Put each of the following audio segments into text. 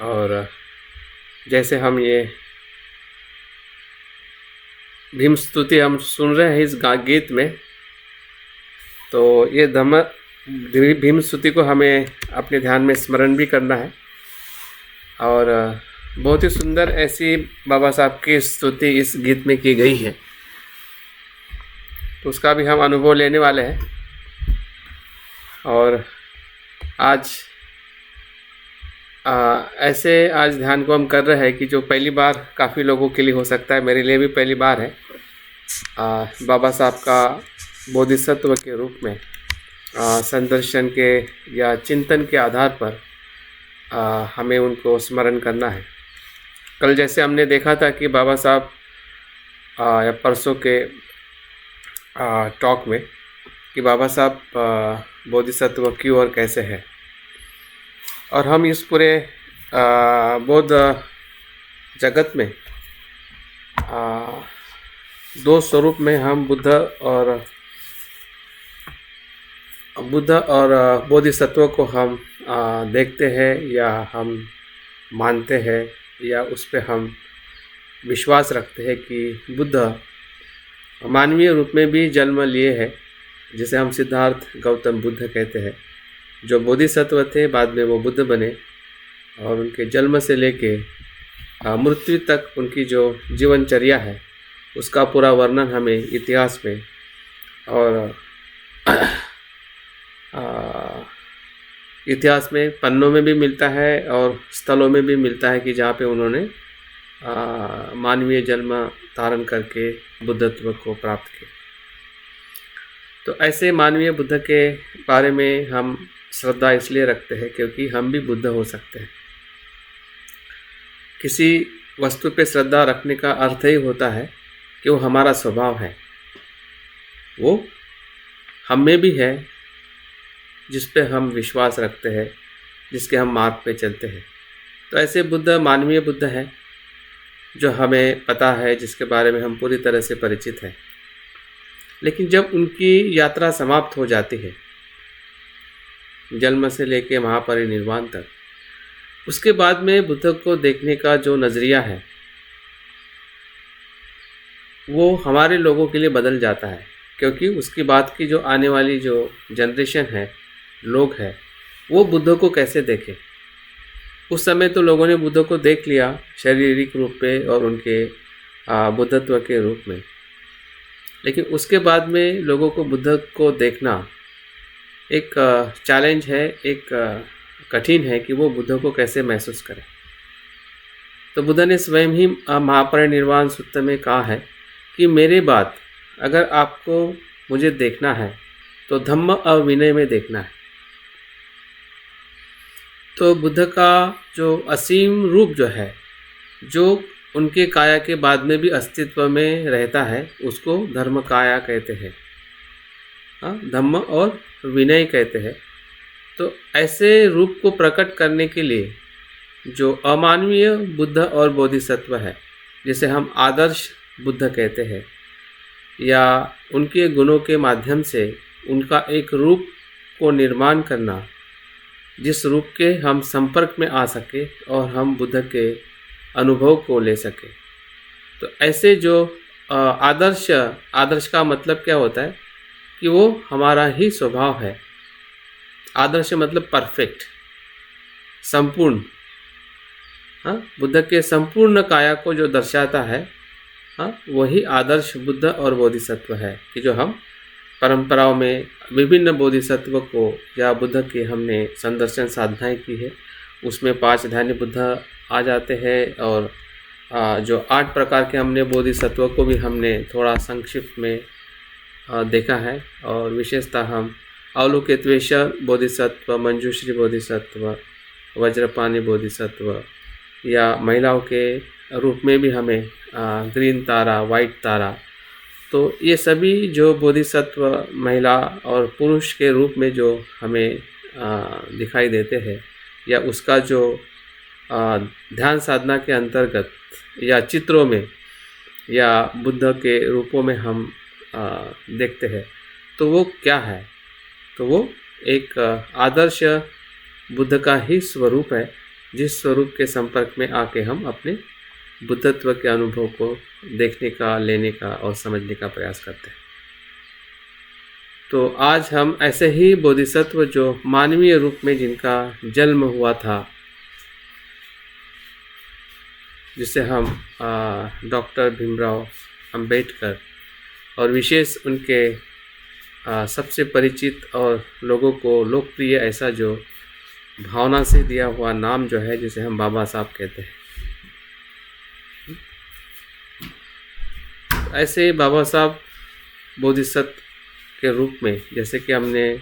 और जैसे हम ये भीम स्तुति हम सुन रहे हैं इस गीत में, तो ये भीम स्तुति को हमें अपने ध्यान में स्मरण भी करना है। और बहुत ही सुंदर ऐसी बाबा साहब की स्तुति इस गीत में की गई है, तो उसका भी हम अनुभव लेने वाले हैं। और आज ऐसे आज ध्यान को हम कर रहे हैं कि जो पहली बार काफ़ी लोगों के लिए हो सकता है, मेरे लिए भी पहली बार है, बाबा साहब का बोधिसत्व के रूप में संदर्शन के या चिंतन के आधार पर हमें उनको स्मरण करना है। कल जैसे हमने देखा था कि बाबा साहब या परसों के टॉक में कि बाबा साहब बोधिसत्व क्यों और कैसे है, और हम इस पूरे बौद्ध जगत में दो स्वरूप में हम बुद्ध और बोधिसत्व को हम देखते हैं या हम मानते हैं या उस पर हम विश्वास रखते हैं कि बुद्ध मानवीय रूप में भी जन्म लिए हैं, जिसे हम सिद्धार्थ गौतम बुद्ध कहते हैं, जो बोधिसत्व थे, बाद में वो बुद्ध बने। और उनके जन्म से लेके मृत्यु तक उनकी जो जीवनचर्या है उसका पूरा वर्णन हमें इतिहास में और इतिहास में पन्नों में भी मिलता है और स्थलों में भी मिलता है कि जहाँ पे उन्होंने मानवीय जन्म धारण करके बुद्धत्व को प्राप्त किया। तो ऐसे मानवीय बुद्ध के बारे में हम श्रद्धा इसलिए रखते हैं क्योंकि हम भी बुद्ध हो सकते हैं। किसी वस्तु पे श्रद्धा रखने का अर्थ ही होता है कि वो हमारा स्वभाव है, वो हम में भी है, जिस पे हम विश्वास रखते हैं, जिसके हम मार्ग पे चलते हैं। तो ऐसे बुद्ध मानवीय बुद्ध हैं जो हमें पता है, जिसके बारे में हम पूरी तरह से परिचित हैं। लेकिन जब उनकी यात्रा समाप्त हो जाती है, जन्म से लेके महापरिनिर्वाण तक, उसके बाद में बुद्ध को देखने का जो नज़रिया है वो हमारे लोगों के लिए बदल जाता है, क्योंकि उसकी बात की जो आने वाली जो जनरेशन है, लोग हैं, वो बुद्ध को कैसे देखें। उस समय तो लोगों ने बुद्ध को देख लिया शारीरिक रूप पे और उनके बुद्धत्व के रूप में, लेकिन उसके बाद में लोगों को बुद्ध को देखना एक चैलेंज है, एक कठिन है कि वो बुद्ध को कैसे महसूस करें। तो बुद्ध ने स्वयं ही महापरिनिर्वाण सूत्र में कहा है कि मेरे बाद अगर आपको मुझे देखना है तो धम्म और विनय में देखना है। तो बुद्ध का जो असीम रूप जो है, जो उनके काया के बाद में भी अस्तित्व में रहता है, उसको धर्म काया कहते हैं, धम्म और विनय कहते हैं। तो ऐसे रूप को प्रकट करने के लिए जो अमानवीय बुद्ध और बोधिसत्व है, जिसे हम आदर्श बुद्ध कहते हैं, या उनके गुणों के माध्यम से उनका एक रूप को निर्माण करना, जिस रूप के हम संपर्क में आ सके और हम बुद्ध के अनुभव को ले सके। तो ऐसे जो आदर्श का मतलब क्या होता है कि वो हमारा ही स्वभाव है। आदर्श मतलब परफेक्ट, संपूर्ण, बुद्ध के संपूर्ण काया को जो दर्शाता है, वही आदर्श बुद्ध और बोधिसत्व है कि जो हम परंपराओं में विभिन्न बोधिसत्व को या बुद्ध के हमने संदर्शन साधनाएं की है, उसमें 5 ध्यान बुद्ध आ जाते हैं। और जो 8 प्रकार के हमने बोधिसत्व को भी हमने थोड़ा संक्षिप्त में देखा है। और विशेषतः हम अवलोकितेश बोधिसत्व, मंजूश्री बोधिसत्व, वज्रपाणि बोधिसत्व, या महिलाओं के रूप में भी हमें ग्रीन तारा, वाइट तारा, तो ये सभी जो बोधिसत्व महिला और पुरुष के रूप में जो हमें दिखाई देते हैं, या उसका जो ध्यान साधना के अंतर्गत या चित्रों में या बुद्ध के रूपों में हम देखते हैं, तो वो क्या है? तो वो एक आदर्श बुद्ध का ही स्वरूप है जिस स्वरूप के संपर्क में आके हम अपने बुद्धत्व के अनुभव को देखने का, लेने का और समझने का प्रयास करते हैं। तो आज हम ऐसे ही बोधिसत्व जो मानवीय रूप में जिनका जन्म हुआ था, जिसे हम डॉक्टर भीमराव अंबेडकर और विशेष उनके सबसे परिचित और लोगों को लोकप्रिय ऐसा जो भावना से दिया हुआ नाम जो है, जिसे हम बाबा साहब कहते हैं, ऐसे बाबा साहब बोधिसत्व के रूप में, जैसे कि हमने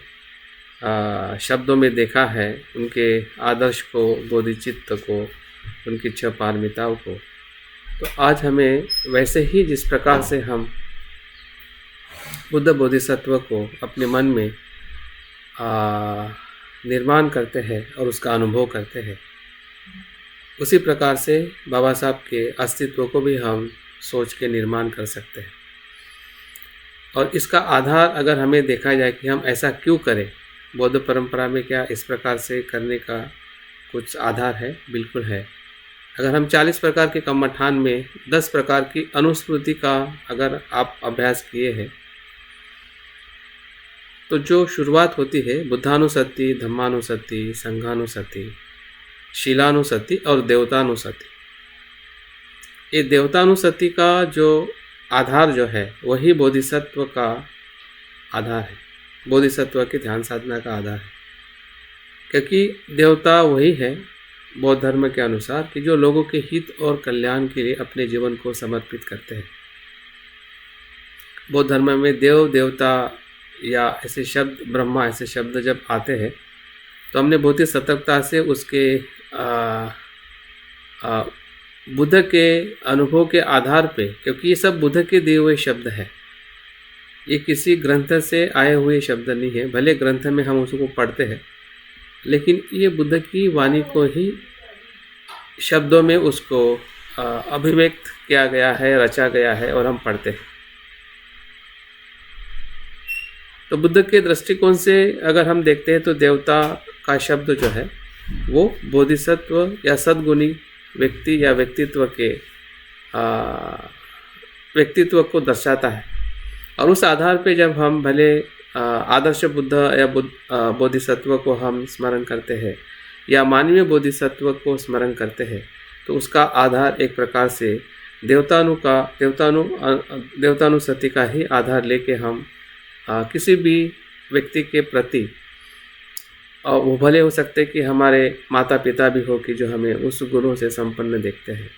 शब्दों में देखा है, उनके आदर्श को, बोधिचित्त को, उनकी 6 पारमिताओं को, तो आज हमें वैसे ही जिस प्रकार से हम बुद्ध बोधिसत्व को अपने मन में निर्माण करते हैं और उसका अनुभव करते हैं, उसी प्रकार से बाबा साहब के अस्तित्व को भी हम सोच के निर्माण कर सकते हैं। और इसका आधार अगर हमें देखा जाए कि हम ऐसा क्यों करें, बौद्ध परंपरा में क्या इस प्रकार से करने का कुछ आधार है? बिल्कुल है। अगर हम 40 प्रकार के कर्मठान में 10 प्रकार की अनुस्मृति का अगर आप अभ्यास किए हैं, तो जो शुरुआत होती है बुद्धानुसति, धम्मानुसति, संघानुसति, शीलानुसति और देवतानुसति, ये देवतानुसति का जो आधार जो है वही बोधिसत्व का आधार है, बोधिसत्व के ध्यान साधना का आधार है। क्योंकि देवता वही है बौद्ध धर्म के अनुसार कि जो लोगों के हित और कल्याण के लिए अपने जीवन को समर्पित करते हैं। बौद्ध धर्म में देव, देवता या ऐसे शब्द, ब्रह्मा ऐसे शब्द जब आते हैं तो हमने बहुत ही सतर्कता से उसके बुद्ध के अनुभव के आधार पे, क्योंकि ये सब बुद्ध के दिए हुए शब्द हैं, ये किसी ग्रंथ से आए हुए शब्द नहीं है। भले ग्रंथ में हम उसको पढ़ते हैं, लेकिन ये बुद्ध की वाणी को ही शब्दों में उसको अभिव्यक्त किया गया है, रचा गया है और हम पढ़ते हैं। तो बुद्ध के दृष्टिकोण से अगर हम देखते हैं तो देवता का शब्द जो है वो बोधिसत्व या सद्गुणी व्यक्ति या व्यक्तित्व के व्यक्तित्व को दर्शाता है। और उस आधार पे जब हम भले आदर्श बुद्ध या बोधिसत्व को हम स्मरण करते हैं या मानवीय बोधिसत्व को स्मरण करते हैं, तो उसका आधार एक प्रकार से देवतानुसति का ही आधार लेके हम किसी भी व्यक्ति के प्रति, और वो भले हो सकते कि हमारे माता पिता भी हो कि जो हमें उस गुणों से संपन्न देखते हैं,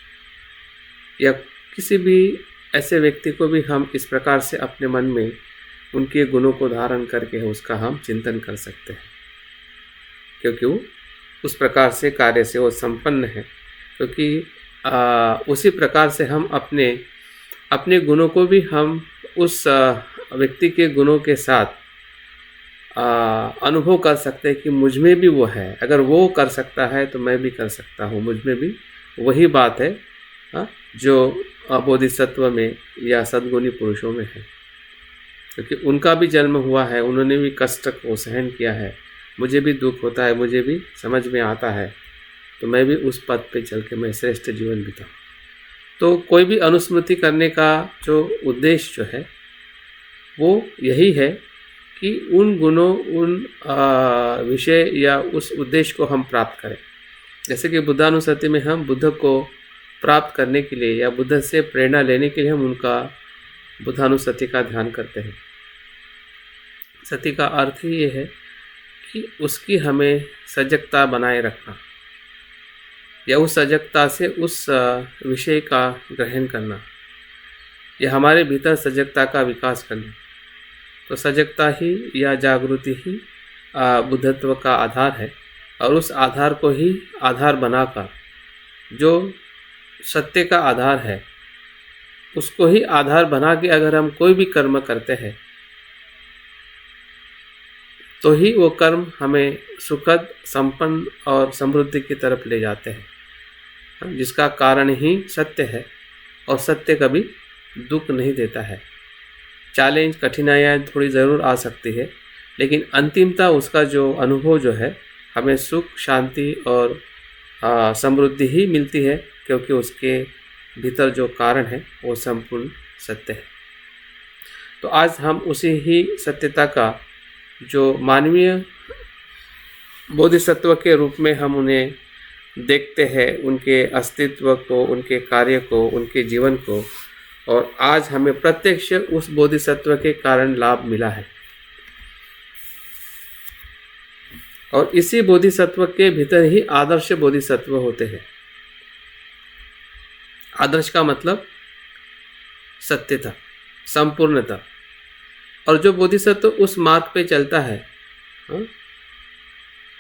या किसी भी ऐसे व्यक्ति को भी हम इस प्रकार से अपने मन में उनके गुणों को धारण करके उसका हम चिंतन कर सकते हैं, क्योंकि वो उस प्रकार से कार्य से वो संपन्न है। क्योंकि उसी प्रकार से हम अपने गुणों को भी हम उस व्यक्ति के गुणों के साथ अनुभव कर सकते हैं कि मुझ में भी वो है। अगर वो कर सकता है तो मैं भी कर सकता हूँ, मुझ में भी वही बात है जो बोधिसत्व में या सद्गुणी पुरुषों में है। क्योंकि उनका भी जन्म हुआ है, उन्होंने भी कष्ट को सहन किया है, मुझे भी दुख होता है, मुझे भी समझ में आता है, तो मैं भी उस पद पे चल के मैं श्रेष्ठ जीवन बिताऊँ। तो कोई भी अनुस्मृति करने का जो उद्देश्य जो है वो यही है कि उन गुणों, उन विषय या उस उद्देश्य को हम प्राप्त करें। जैसे कि बुद्धानुसति में हम बुद्ध को प्राप्त करने के लिए या बुद्ध से प्रेरणा लेने के लिए हम उनका बुद्धानुसति का ध्यान करते हैं। सति का अर्थ ही ये है कि उसकी हमें सजगता बनाए रखना या उस सजगता से उस विषय का ग्रहण करना या हमारे भीतर सजगता का विकास करना। तो सजगता ही या जागृति ही बुद्धत्व का आधार है, और उस आधार को ही आधार बनाकर जो सत्य का आधार है उसको ही आधार बना के अगर हम कोई भी कर्म करते हैं तो ही वो कर्म हमें सुखद, संपन्न और समृद्धि की तरफ ले जाते हैं, जिसका कारण ही सत्य है। और सत्य कभी दुख नहीं देता है। चैलेंज, कठिनाइयाँ थोड़ी ज़रूर आ सकती है, लेकिन अंतिमता उसका जो अनुभव जो है हमें सुख, शांति और समृद्धि ही मिलती है, क्योंकि उसके भीतर जो कारण है वो संपूर्ण सत्य है। तो आज हम उसी ही सत्यता का जो मानवीय बोधिसत्व के रूप में हम उन्हें देखते हैं, उनके अस्तित्व को, उनके कार्य को, उनके जीवन को, और आज हमें प्रत्यक्ष उस बोधिसत्व के कारण लाभ मिला है। और इसी बोधिसत्व के भीतर ही आदर्श बोधिसत्व होते हैं। आदर्श का मतलब सत्यता, संपूर्णता। और जो बोधिसत्व उस मार्ग पे चलता है,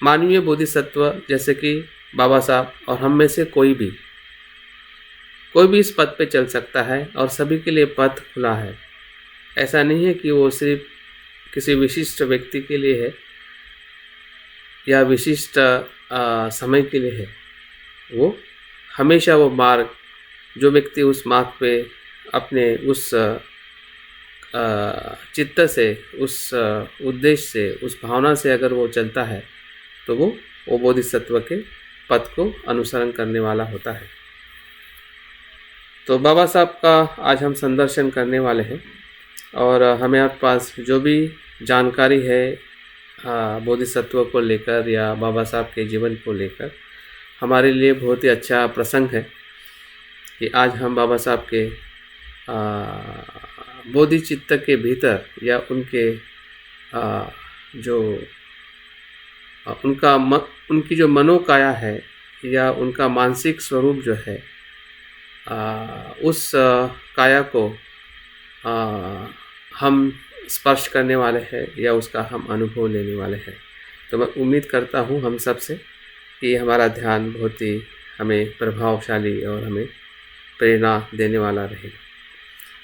मानवीय बोधिसत्व जैसे कि बाबा साहब और हम में से कोई भी इस पथ पे चल सकता है, और सभी के लिए पथ खुला है। ऐसा नहीं है कि वो सिर्फ किसी विशिष्ट व्यक्ति के लिए है या विशिष्ट समय के लिए है। वो हमेशा वो मार्ग, जो व्यक्ति उस मार्ग पे अपने उस चित्त से, उस उद्देश्य से, उस भावना से अगर वो चलता है, तो वो बोधिसत्व के पथ को अनुसरण करने वाला होता है। तो बाबा साहब का आज हम संदर्शन करने वाले हैं, और हमारे पास जो भी जानकारी है बोधिसत्व को लेकर या बाबा साहब के जीवन को लेकर, हमारे लिए बहुत ही अच्छा प्रसंग है कि आज हम बाबा साहब के बोधि चित्त के भीतर या उनके जो उनकी जो मनोकाया है या उनका मानसिक स्वरूप जो है, उस काया को हम स्पर्श करने वाले हैं या उसका हम अनुभव लेने वाले हैं। तो मैं उम्मीद करता हूँ हम सब से कि हमारा ध्यान बहुत ही हमें प्रभावशाली और हमें प्रेरणा देने वाला रहेगा।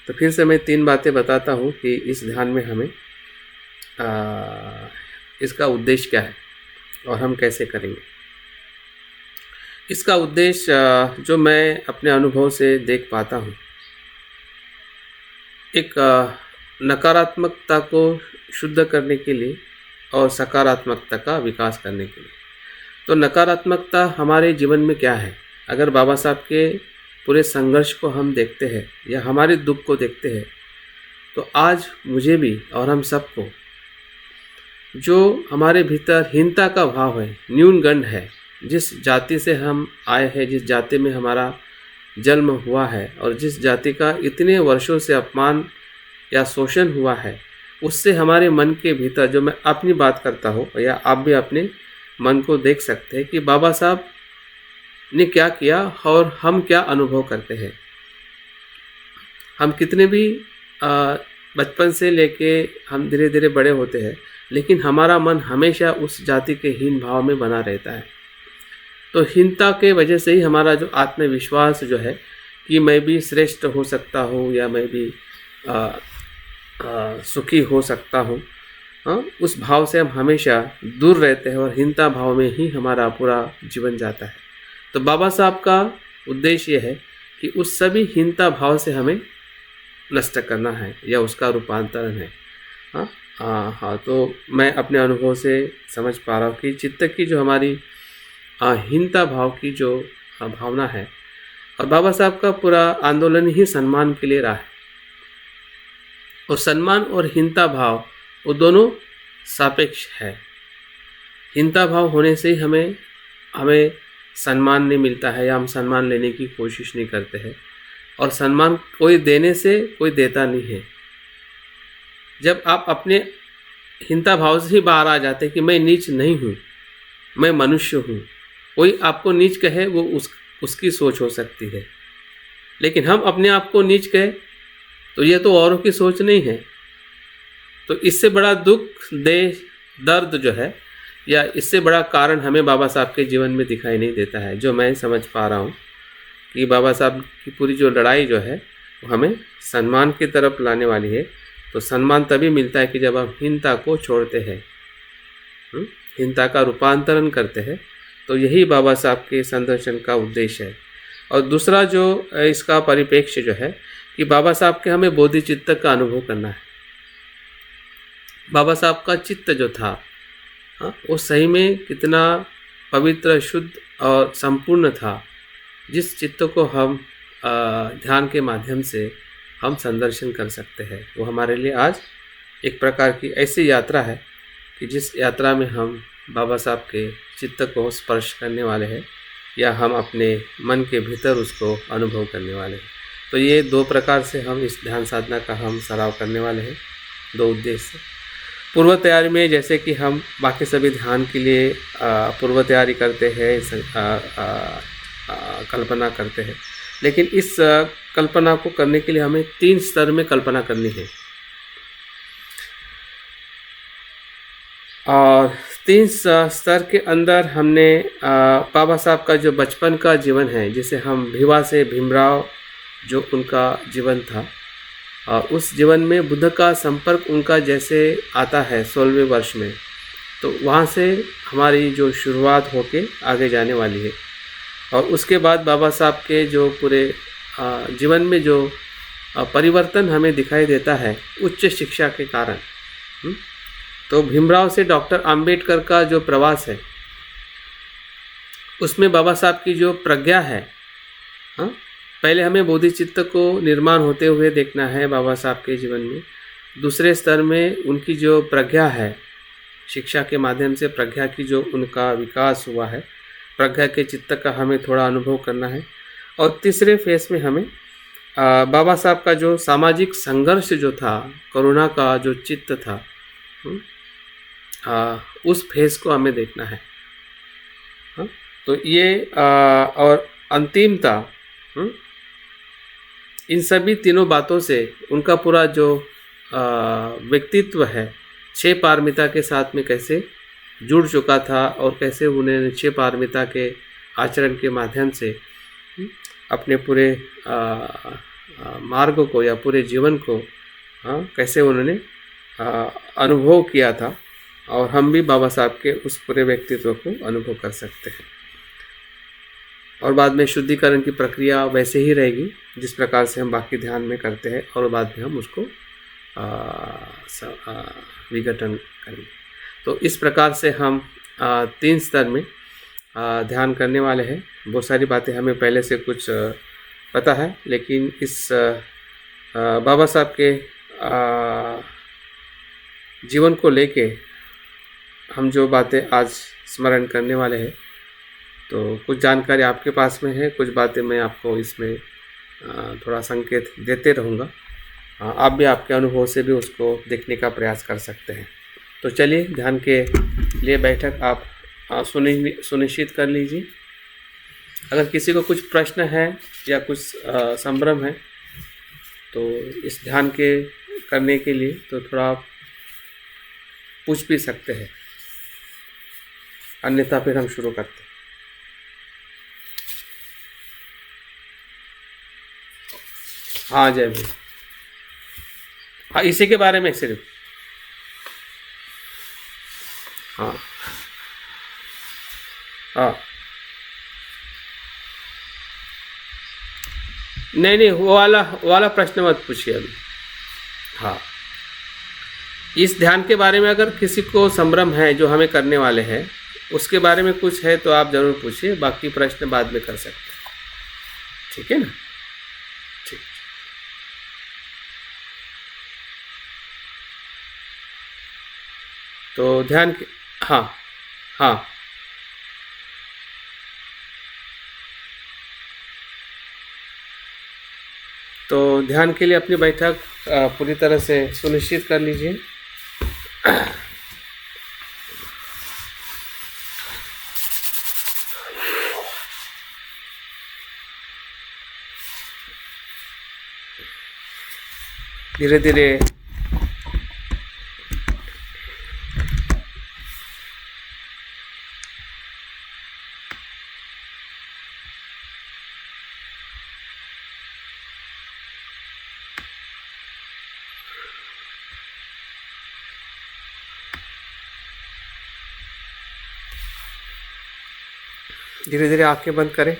तो फिर से मैं 3 बातें बताता हूँ कि इस ध्यान में हमें इसका उद्देश्य क्या है और हम कैसे करेंगे। इसका उद्देश्य जो मैं अपने अनुभव से देख पाता हूँ, एक नकारात्मकता को शुद्ध करने के लिए और सकारात्मकता का विकास करने के लिए। तो नकारात्मकता हमारे जीवन में क्या है? अगर बाबा साहब के पूरे संघर्ष को हम देखते हैं या हमारे दुख को देखते हैं, तो आज मुझे भी और हम सबको जो हमारे भीतर हीनता का भाव है, न्यूनगंड है, जिस जाति से हम आए हैं, जिस जाति में हमारा जन्म हुआ है और जिस जाति का इतने वर्षों से अपमान या शोषण हुआ है, उससे हमारे मन के भीतर, जो मैं अपनी बात करता हूँ या आप भी अपने मन को देख सकते हैं कि बाबा साहब ने क्या किया और हम क्या अनुभव करते हैं। हम कितने भी बचपन से लेके हम धीरे धीरे बड़े होते हैं, लेकिन हमारा मन हमेशा उस जाति के हीन भाव में बना रहता है। तो हीनता के वजह से ही हमारा जो आत्मविश्वास जो है कि मैं भी श्रेष्ठ हो सकता हूँ या मैं भी सुखी हो सकता हूँ, उस भाव से हम हमेशा दूर रहते हैं और हीनता भाव में ही हमारा पूरा जीवन जाता है। तो बाबा साहब का उद्देश्य ये है कि उस सभी हीनता भाव से हमें नष्ट करना है या उसका रूपांतरण है। हाँ, तो मैं अपने अनुभव से समझ पा रहा हूँ कि चित्त की जो हमारी हीनता भाव की जो भावना है, और बाबा साहब का पूरा आंदोलन ही सम्मान के लिए रहा है। और सम्मान और हीनता भाव वो दोनों सापेक्ष है। हीनता भाव होने से ही हमें सम्मान नहीं मिलता है या हम सम्मान लेने की कोशिश नहीं करते हैं, और सम्मान कोई देने से कोई देता नहीं है। जब आप अपने हीनता भाव से ही बाहर आ जाते हैं कि मैं नीच नहीं हूँ, मैं मनुष्य हूँ, कोई आपको नीच कहे वो उसकी सोच हो सकती है, लेकिन हम अपने आप को नीच कहे तो ये तो औरों की सोच नहीं है। तो इससे बड़ा दुख, दर्द जो है या इससे बड़ा कारण हमें बाबा साहब के जीवन में दिखाई नहीं देता है। जो मैं समझ पा रहा हूँ कि बाबा साहब की पूरी जो लड़ाई जो है वो हमें सम्मान की तरफ लाने वाली है। तो सम्मान तभी मिलता है कि जब हम हीनता को छोड़ते हैं, हीनता का रूपांतरण करते हैं। तो यही बाबा साहब के संदर्शन का उद्देश्य है। और दूसरा जो इसका परिप्रेक्ष्य जो है कि बाबा साहब के हमें बोधि चित्त का अनुभव करना है। बाबा साहब का चित्त जो था वो सही में कितना पवित्र, शुद्ध और संपूर्ण था, जिस चित्त को हम ध्यान के माध्यम से हम संदर्शन कर सकते हैं, वो हमारे लिए आज एक प्रकार की ऐसी यात्रा है कि जिस यात्रा में हम बाबा साहब के चित्त को स्पर्श करने वाले हैं या हम अपने मन के भीतर उसको अनुभव करने वाले हैं। तो ये दो प्रकार से हम इस ध्यान साधना का हम सराव करने वाले हैं, दो उद्देश्य से। पूर्व तैयारी में जैसे कि हम बाकी सभी ध्यान के लिए पूर्व तैयारी करते हैं, कल्पना करते हैं, लेकिन इस कल्पना को करने के लिए हमें 3 स्तर में कल्पना करनी है। और 3 स्तर के अंदर हमने बाबा साहब का जो बचपन का जीवन है, जिसे हम भिवा से भीमराव जो उनका जीवन था, और उस जीवन में बुद्ध का संपर्क उनका जैसे आता है 16वें वर्ष में, तो वहाँ से हमारी जो शुरुआत होके आगे जाने वाली है। और उसके बाद बाबा साहब के जो पूरे जीवन में जो परिवर्तन हमें दिखाई देता है उच्च शिक्षा के कारण। तो भीमराव से डॉक्टर अंबेडकर का जो प्रवास है, उसमें बाबा साहब की जो प्रज्ञा है, पहले हमें बोधिचित्त को निर्माण होते हुए देखना है बाबा साहब के जीवन में। दूसरे स्तर में उनकी जो प्रज्ञा है, शिक्षा के माध्यम से प्रज्ञा की जो उनका विकास हुआ है, प्रज्ञा के चित्त का हमें थोड़ा अनुभव करना है। और तीसरे फेस में हमें बाबा साहब का जो सामाजिक संघर्ष जो था, करुणा का जो चित्त था, उस फेस को हमें देखना है। तो ये और अंतिमता, इन सभी तीनों बातों से उनका पूरा जो व्यक्तित्व है 6 पारमिता के साथ में कैसे जुड़ चुका था और कैसे उन्हें 6 पारमिता के आचरण के माध्यम से अपने पूरे मार्ग को या पूरे जीवन को कैसे उन्होंने अनुभव किया था, और हम भी बाबा साहब के उस पूरे व्यक्तित्व को अनुभव कर सकते हैं। और बाद में शुद्धिकरण की प्रक्रिया वैसे ही रहेगी जिस प्रकार से हम बाकी ध्यान में करते हैं, और बाद में हम उसको विघटन करेंगे। तो इस प्रकार से हम 3 स्तर में ध्यान करने वाले हैं। बहुत सारी बातें हमें पहले से कुछ पता है, लेकिन इस बाबा साहब के जीवन को लेके हम जो बातें आज स्मरण करने वाले हैं, तो कुछ जानकारी आपके पास में है, कुछ बातें मैं आपको इसमें थोड़ा संकेत देते रहूँगा। आप भी आपके अनुभव से भी उसको देखने का प्रयास कर सकते हैं। तो चलिए ध्यान के लिए बैठक आप सुनिश्चित कर लीजिए। अगर किसी को कुछ प्रश्न है या कुछ संभ्रम है, तो इस ध्यान के करने के लिए तो थोड़ा आप पूछ भी सकते हैं, अन्यथा फिर हम शुरू करते हैं। हाँ जय भीम। हाँ, इसी के बारे में सिर्फ। हाँ हाँ, नहीं वो वाला प्रश्न मत पूछिए अभी। हाँ, इस ध्यान के बारे में अगर किसी को संभ्रम है जो हमें करने वाले हैं, उसके बारे में कुछ है तो आप ज़रूर पूछिए, बाकी प्रश्न बाद में कर सकते हैं। ठीक है ना? ठीक। तो ध्यान के, हाँ हाँ, तो ध्यान के लिए अपनी बैठक पूरी तरह से सुनिश्चित कर लीजिए। धीरे धीरे धीरे धीरे आंखें बंद करें।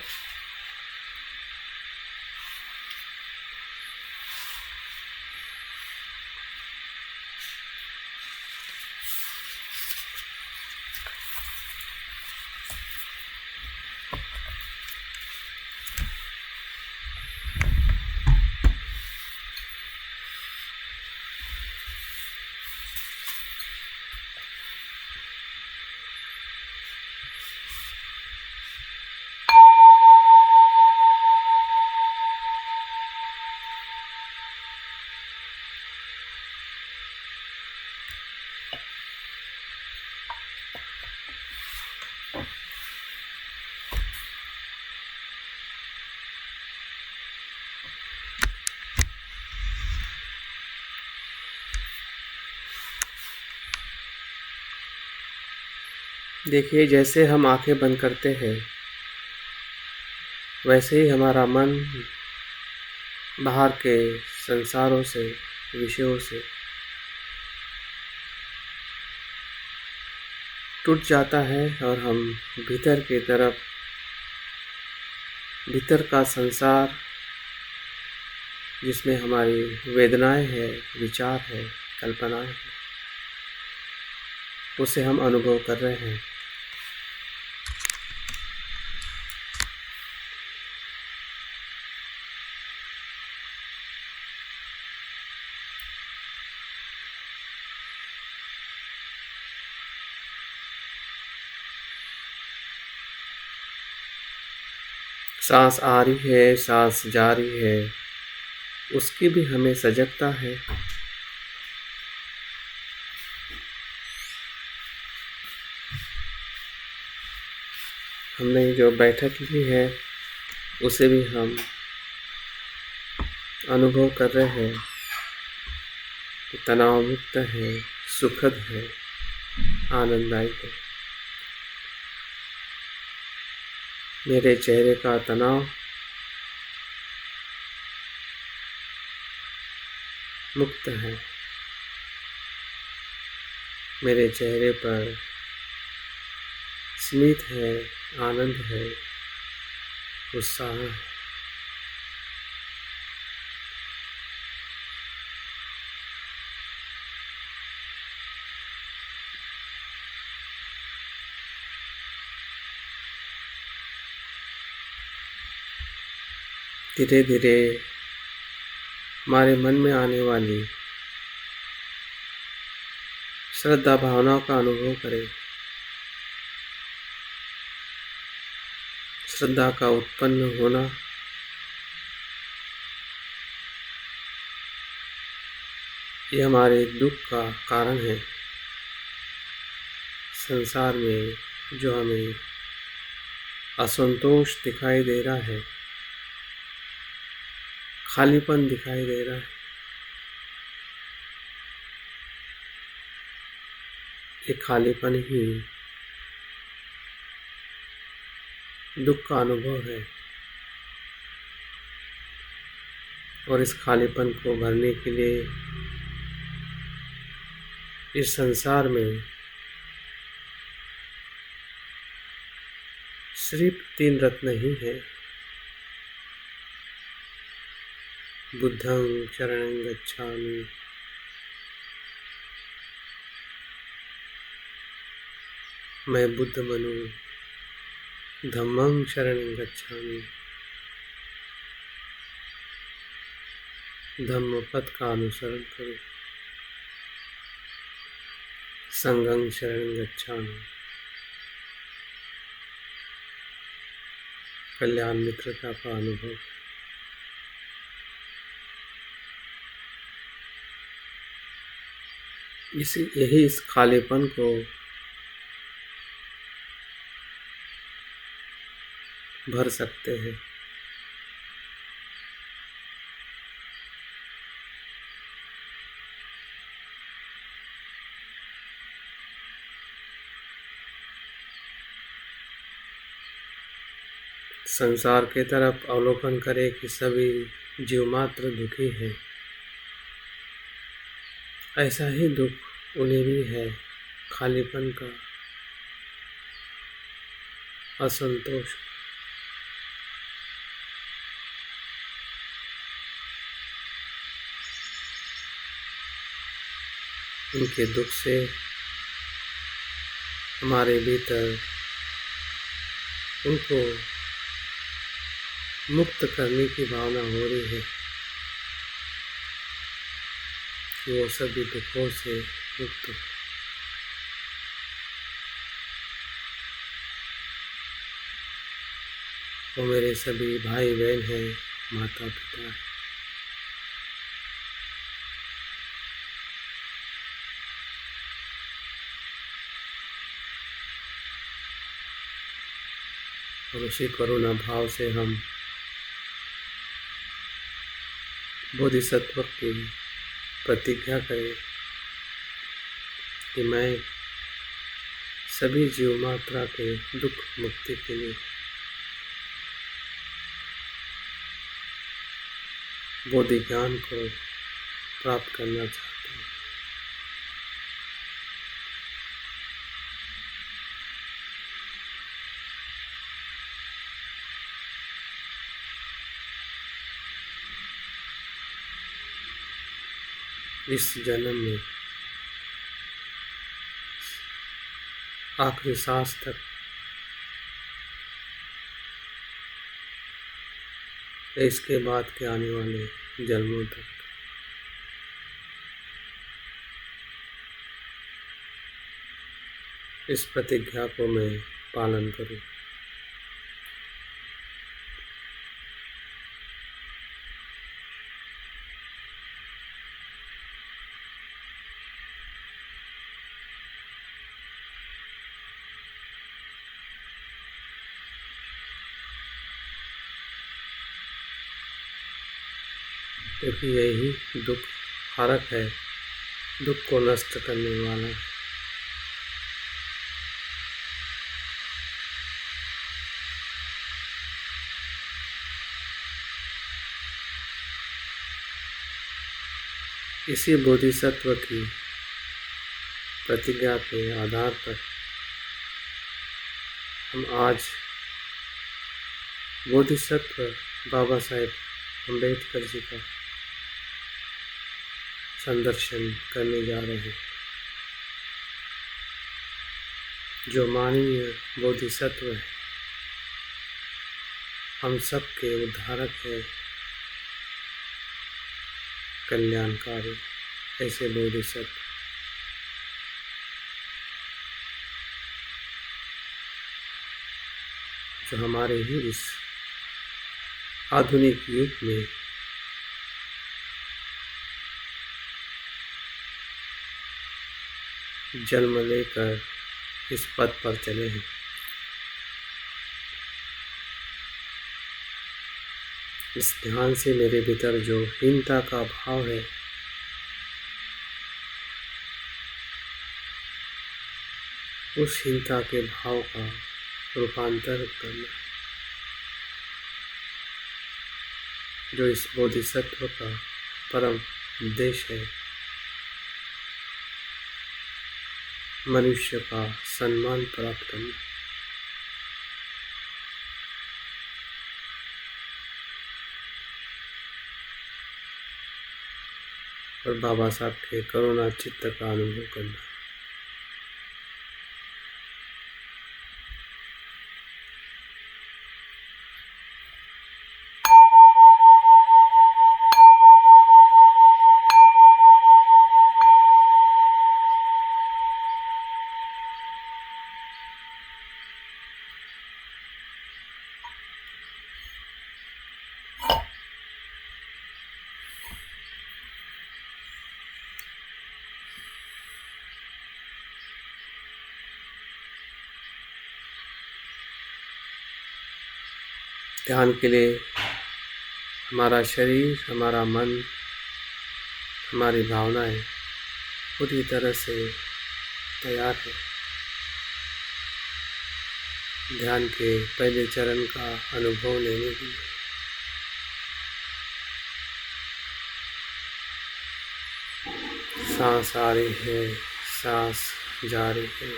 देखिए, जैसे हम आंखें बंद करते हैं वैसे ही हमारा मन बाहर के संसारों से, विषयों से टूट जाता है और हम भीतर की तरफ, भीतर का संसार जिसमें हमारी वेदनाएं हैं, विचार है, कल्पनाएं हैं, उसे हम अनुभव कर रहे हैं। सांस आ रही है, सांस जा रही है, उसकी भी हमें सजगता है। हमने जो बैठक ली है उसे भी हम अनुभव कर रहे हैं कि तनाव मुक्त है, सुखद है, आनंददायी है। मेरे चेहरे का तनाव मुक्त है। मेरे चेहरे पर स्मित है, आनंद है, उत्साह है। धीरे धीरे हमारे मन में आने वाली श्रद्धा भावनाओं का अनुभव करें। श्रद्धा का उत्पन्न होना ये हमारे दुख का कारण है। संसार में जो हमें असंतोष दिखाई दे रहा है, खालीपन दिखाई दे रहा है, ये खालीपन ही दुख का अनुभव है। और इस खालीपन को भरने के लिए इस संसार में सिर्फ 3 रत्न ही है। बुद्धं शरणं गच्छामि, मैं बुद्ध बनूं। धम्मं शरणं गच्छामि, धम्म पथ का अनुसरण करूं। संघं शरणं गच्छामि, कल्याण मित्रता का अनुभव। यही इस खालीपन को भर सकते हैं। संसार के तरफ अवलोकन करें कि सभी जीव मात्र दुखी हैं। ऐसा ही दुख उन्हें भी है, खालीपन का, असंतोष। उनके दुख से हमारे भीतर उनको मुक्त करने की भावना हो रही है कि वो सभी दुखों से मुक्त हो। वो मेरे सभी भाई बहन हैं, माता पिता हैं। और उसी करुणा भाव से हम बोधिसत्व की प्रतिज्ञा करें कि मैं सभी जीव मात्रा के दुख मुक्ति के लिए बोधि ज्ञान को प्राप्त करना चाहते हैं। इस जन्म में आखिरी सांस तक इसके बाद के आने वाले जन्मों तक इस प्रतिज्ञा को मैं पालन करूं। क्योंकि यही दुख हारक है, दुख को नष्ट करने वाला है। इसी बोधिसत्व की प्रतिज्ञा के आधार पर हम आज बोधिसत्व बाबा साहेब अम्बेडकर जी का संदर्शन करने जा रहे हैं, जो माननीय बोधिसत्व है, हम सब के उद्धारक है, कल्याणकारी ऐसे बोधिसत्व जो हमारे ही इस आधुनिक युग में जन्म लेकर इस पद पर चले हैं। इस ध्यान से मेरे भीतर जो हीनता का भाव है, उस हीनता के भाव का रूपांतर करना, जो इस बोधिसत्व का परम उद्देश्य है, मनुष्य का सम्मान प्राप्त करना। और बाबा साहब के करुणा चित्त का अनुभव करना। ध्यान के लिए हमारा शरीर, हमारा मन, हमारी भावनाएं पूरी तरह से तैयार है। ध्यान के पहले चरण का अनुभव लेने के लिए सांस आ रही है, सांस जा रही है,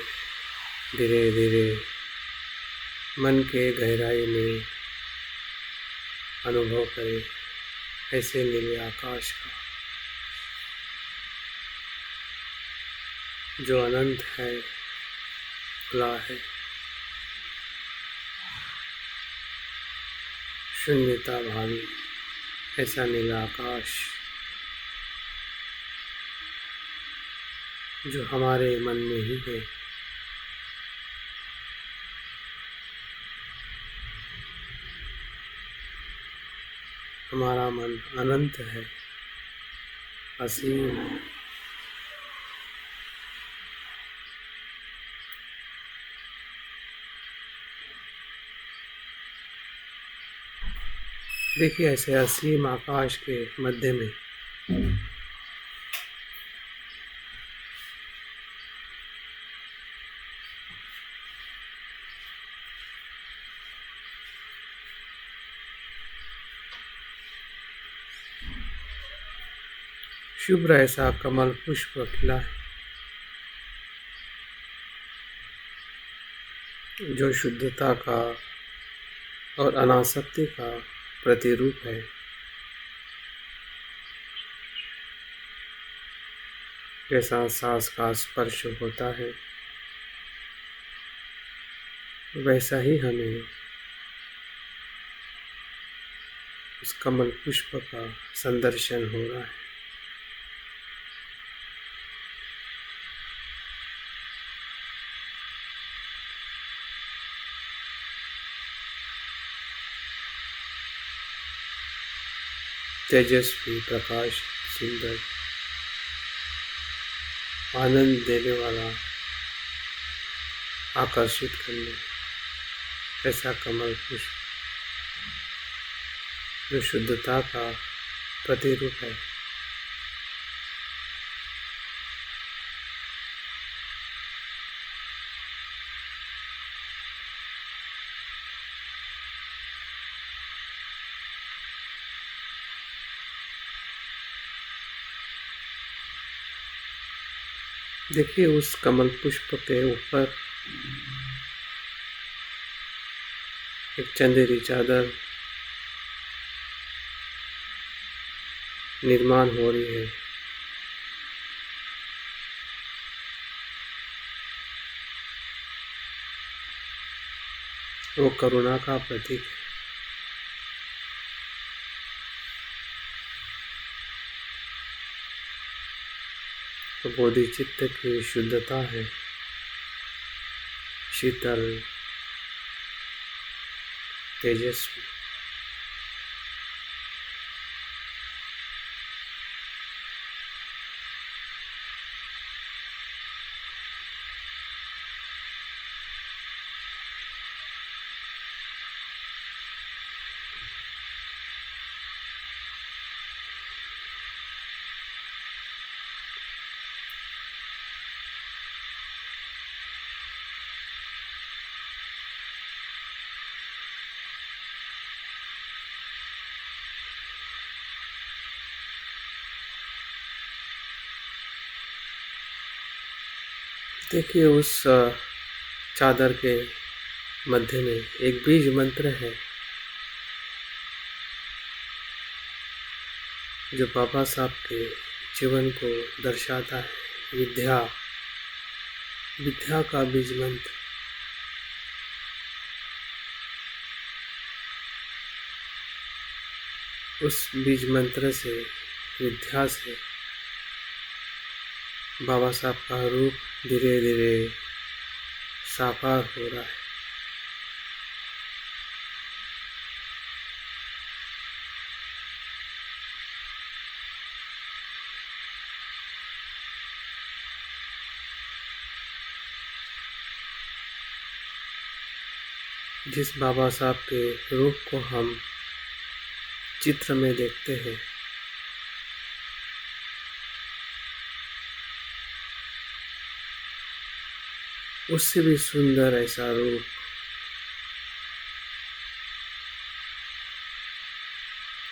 धीरे धीरे मन के गहराई में अनुभव करें ऐसे नीले आकाश का, जो अनंत है, खुला है, शून्यता भावी ऐसा नीला आकाश जो हमारे मन में ही है। हमारा मन अनंत है, असीम है। देखिए ऐसे असीम आकाश के मध्य में शुभ्र ऐसा कमल पुष्प खिला है जो शुद्धता का और अनासक्ति का प्रतिरूप है। जैसा सांस का स्पर्श होता है वैसा ही हमें उस कमल पुष्प का संदर्शन हो रहा है। तेजस्वी, प्रकाश, सुंदर, आनंद देने वाला, आकर्षित करने ऐसा कमल पुष्प जो शुद्धता का प्रतिरूप है। देखिए उस कमल पुष्प के ऊपर एक चंदेरी चादर निर्माण हो रही है। वो करुणा का प्रतीक है। तो बोधिचित्त की शुद्धता है, शीतल, तेजस्वी। देखिए उस चादर के मध्य में एक बीज मंत्र है जो बाबा साहब के जीवन को दर्शाता है। विद्या, विद्या का बीज मंत्र। उस बीज मंत्र से, विद्या से बाबा साहब का रूप धीरे धीरे साकार हो रहा है। जिस बाबा साहब के रूप को हम चित्र में देखते हैं उससे भी सुंदर ऐसा रूप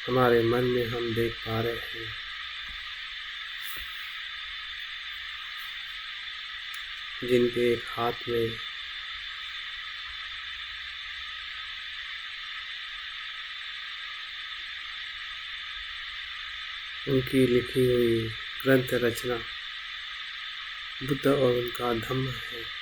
हमारे मन में हम देख पा रहे हैं। जिनके एक हाथ में उनकी लिखी हुई ग्रंथ रचना बुद्ध और उनका धम्म है।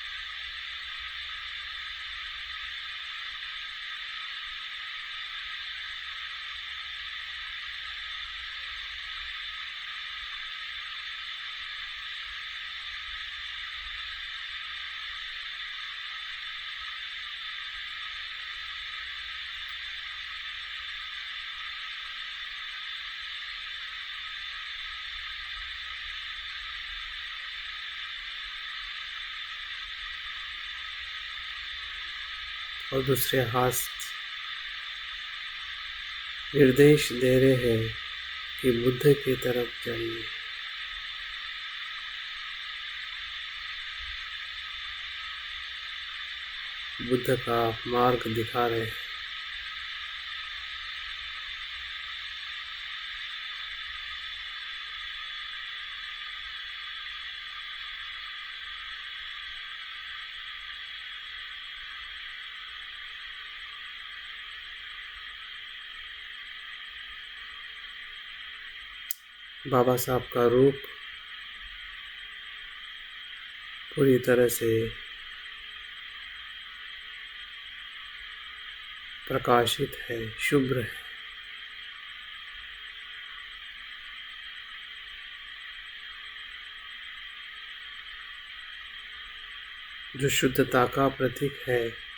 और दूसरे हाथ निर्देश दे रहे हैं कि बुद्ध की तरफ जाइए। बुद्ध का मार्ग दिखा रहे हैं। बाबा साहब का रूप पूरी तरह से प्रकाशित है, शुभ्र है। जो शुद्धता का प्रतीक है।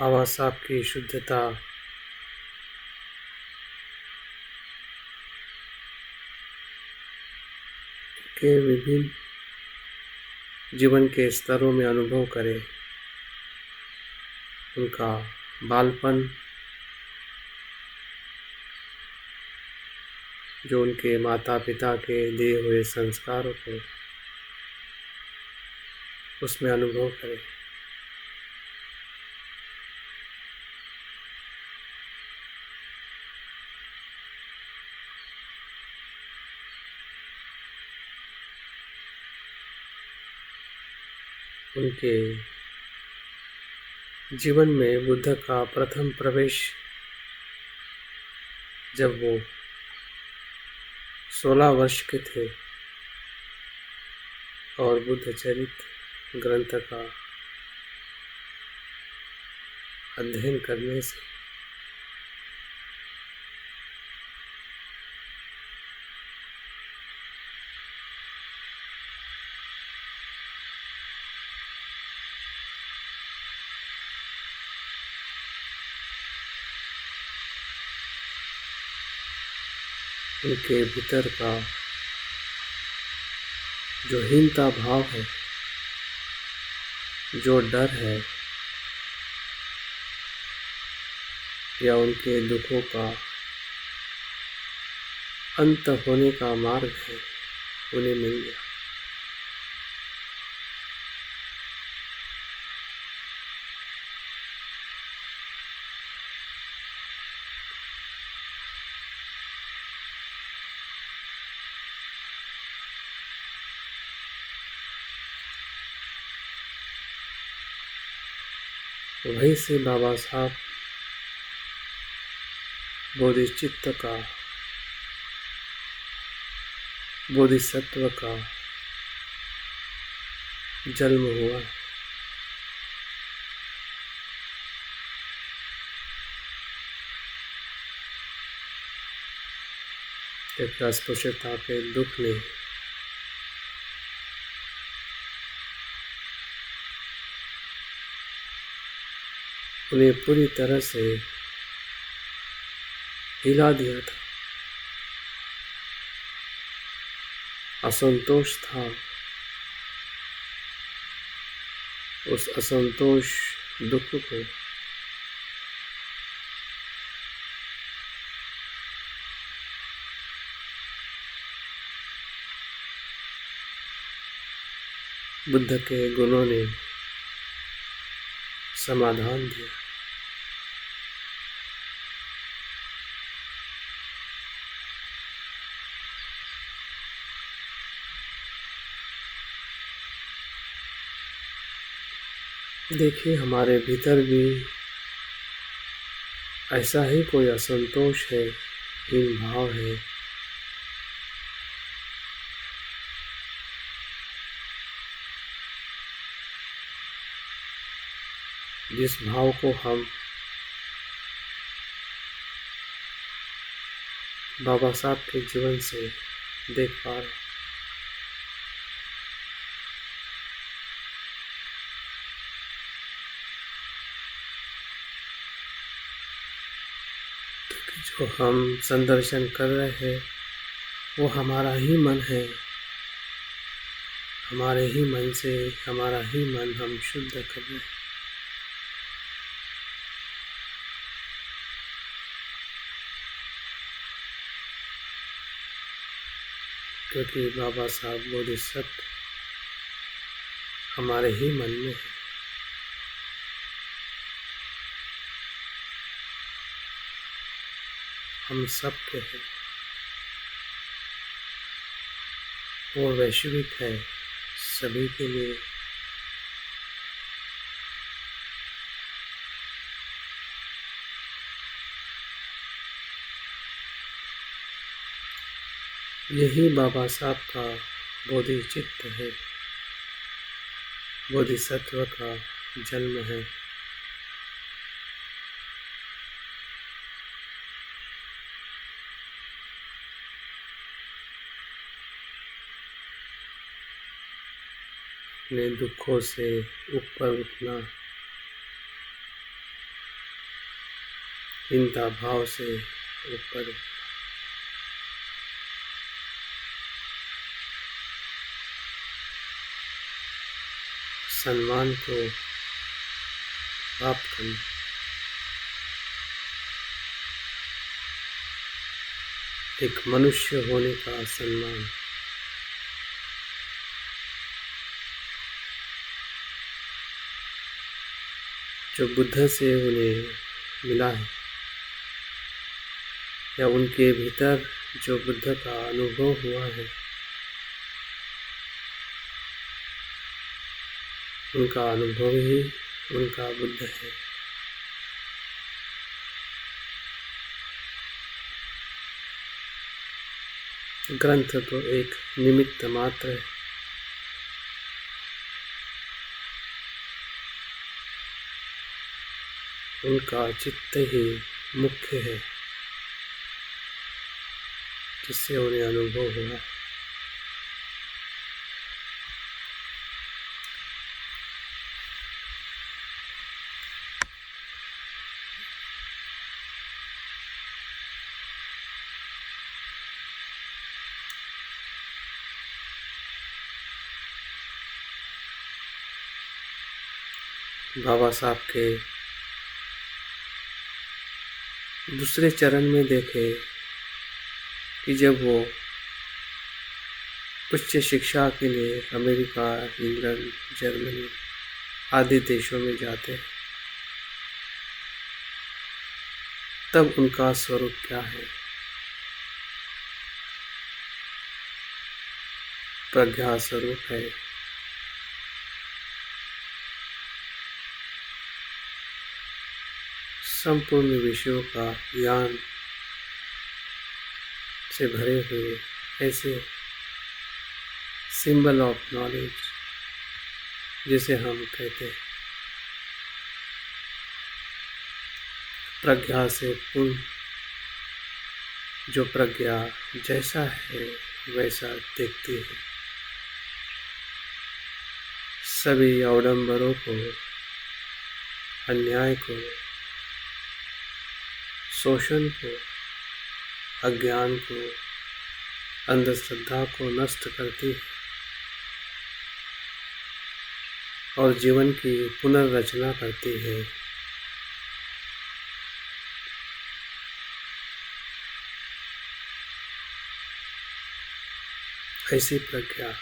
बाबा साहब की शुद्धता के विभिन्न जीवन के स्तरों में अनुभव करें। उनका बालपन, जो उनके माता पिता के दिए हुए संस्कारों को उसमें अनुभव करें। उनके जीवन में बुद्ध का प्रथम प्रवेश जब वो 16 वर्ष के थे और बुद्ध चरित ग्रंथ का अध्ययन करने से उनके भीतर का जो हीनता भाव है, जो डर है, या उनके दुखों का अंत होने का मार्ग है, उन्हें मिल गया। वहीं से बाबा साहब बोधिचित्त का, बोधिसत्व का जन्म हुआ। क्योंकि अस्पृश्यता के दुख ने उन्हें पूरी तरह से हिला दिया था। असंतोष था। उस असंतोष दुख को बुद्ध के गुणों ने समाधान दिया। देखिए, हमारे भीतर भी ऐसा ही कोई असंतोष है, हीन भाव है। जिस भाव को हम बाबा साहब के जीवन से देख पा रहे हैं। जो हम संदर्शन कर रहे हैं वो हमारा ही मन है। हमारे ही मन से हमारा ही मन हम शुद्ध कर रहे हैं। क्योंकि बाबा साहब बोधिसत्व हमारे ही मन में है। हम सब के हैं। वो वैश्विक है, सभी के लिए। यही बाबा साहब का बोधिचित्त है, बोधिसत्व का जन्म है। अपने दुखों से ऊपर उठना, चिंता भाव से ऊपर, सम्मान को प्राप्त करना, एक मनुष्य होने का सम्मान। जो बुद्ध से उन्हें मिला है, या उनके भीतर जो बुद्ध का अनुभव हुआ है, उनका अनुभव ही उनका बुद्ध है। ग्रंथ तो एक निमित्त मात्र है। उनका चित्त ही मुख्य है, जिससे उन्हें अनुभव हुआ। बाबा साहब के दूसरे चरण में देखे कि जब वो उच्च शिक्षा के लिए अमेरिका, इंग्लैंड, जर्मनी आदि देशों में जाते हैं, तब उनका स्वरूप क्या है? प्रज्ञा स्वरूप है। संपूर्ण विषयों का ज्ञान से भरे हुए ऐसे सिंबल ऑफ नॉलेज, जिसे हम कहते हैं, प्रज्ञा से पूर्ण, जो प्रज्ञा जैसा है वैसा देखती है। सभी अवडंबरों को, अन्याय को, शोषण को, अज्ञान को, अंधश्रद्धा को नष्ट करती है और जीवन की पुनर्रचना करती है। ऐसी प्रज्ञा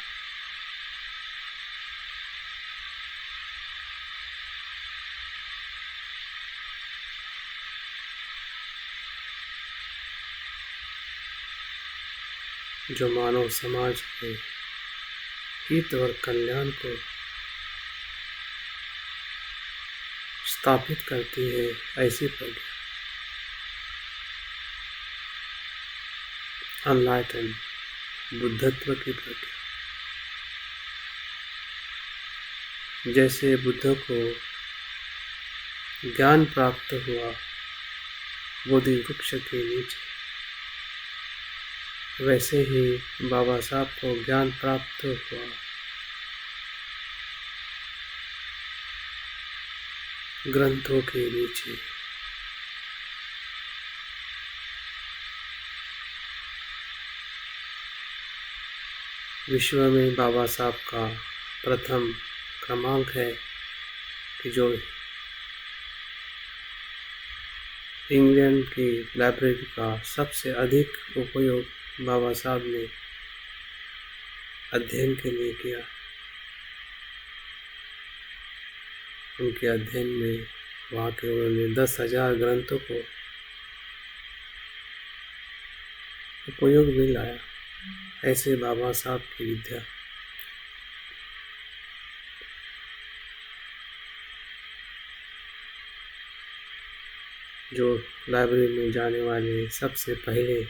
जो मानव समाज के हित और कल्याण को स्थापित करती है, ऐसी प्रज्ञा, अनलाइटन बुद्धत्व की प्रज्ञा। जैसे बुद्ध को ज्ञान प्राप्त हुआ बोधि वृक्ष के नीचे, वैसे ही बाबा साहब को ज्ञान प्राप्त हुआ ग्रंथों के नीचे। विश्व में बाबा साहब का प्रथम क्रमांक है कि जो इंग्लैंड की लाइब्रेरी का सबसे अधिक उपयोग बाबा साहब ने अध्ययन के लिए किया। उनके अध्ययन में वहाँ के उन्होंने 10,000 ग्रंथों को उपयोग में लाया। ऐसे बाबा साहब की विद्या जो लाइब्रेरी में जाने वाले सबसे पहले,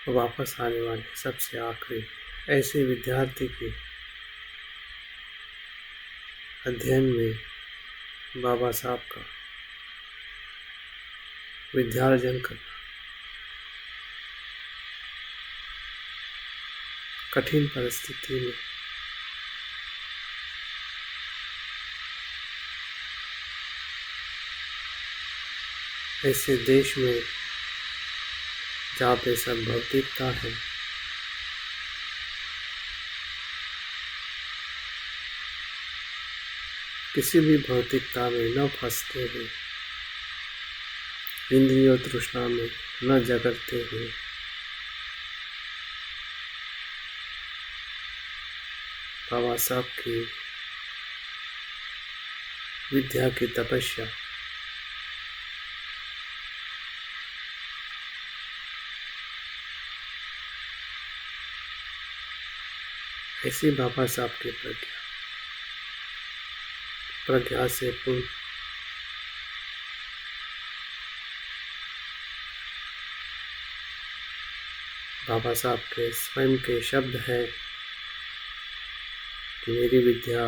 वापस आने वाले सबसे आखिरी, ऐसे विद्यार्थी के अध्ययन में बाबा साहब का विद्यार्जन करना कठिन परिस्थिति में ऐसे देश में जहाँ पे सब भौतिकता है, किसी भी भौतिकता में न फंसते हुए, इंद्रियों तृष्णा में न जगड़ते हुए, बाबा साहब की विद्या की तपस्या ऐसी बाबा साहब की प्रज्ञा से पूर्ण बाबा साहब के स्वयं के शब्द है कि मेरी विद्या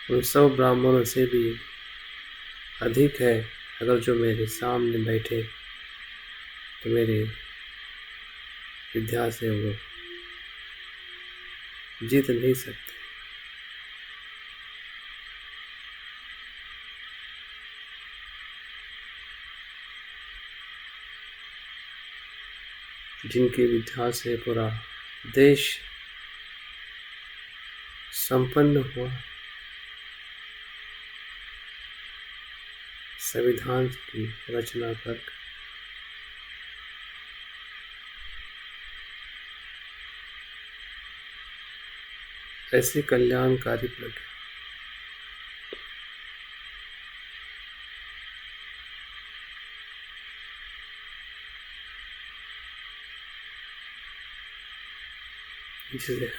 उन सब ब्राह्मणों से भी अधिक है। अगर जो मेरे सामने बैठे तो मेरे विद्या से वो जीत नहीं सकते। जिनकी विद्या से पूरा देश संपन्न हुआ, संविधान की रचना कर ऐसी कल्याणकारी प्रज्ञा जिसे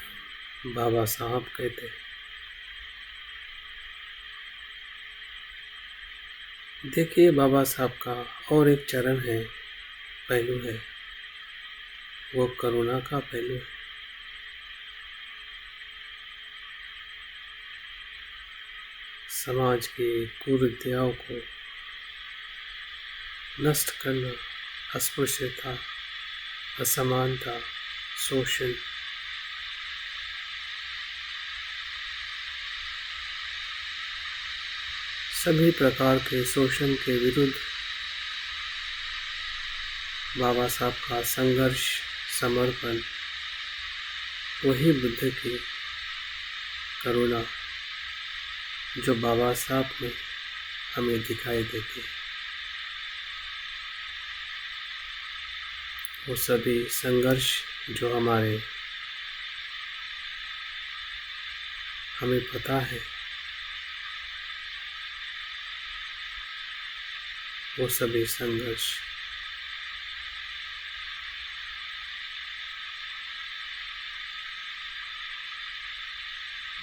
बाबा साहब कहते हैं। देखिए, बाबा साहब का और एक चरण है, पहलू है, वो करुणा का पहलू है। समाज की कुरीतियों को नष्ट करना, अस्पृश्यता, असमानता, शोषण, सभी प्रकार के शोषण के विरुद्ध बाबा साहब का संघर्ष, समर्पण, वही बुद्ध की करुणा जो बाबा साहब में हमें दिखाई देती है। वो सभी संघर्ष जो हमें पता है, वो सभी संघर्ष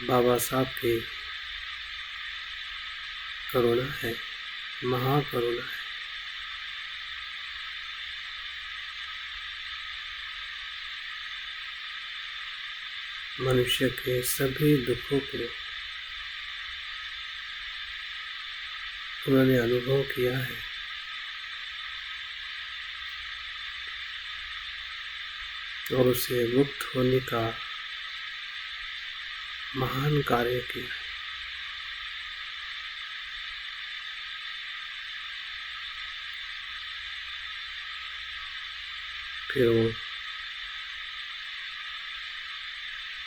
बाबा साहब की करुणा है, महाकरुणा है। मनुष्य के सभी दुखों को उन्होंने अनुभव किया है और उसे मुक्त होने का महान कार्य किया। फिर वो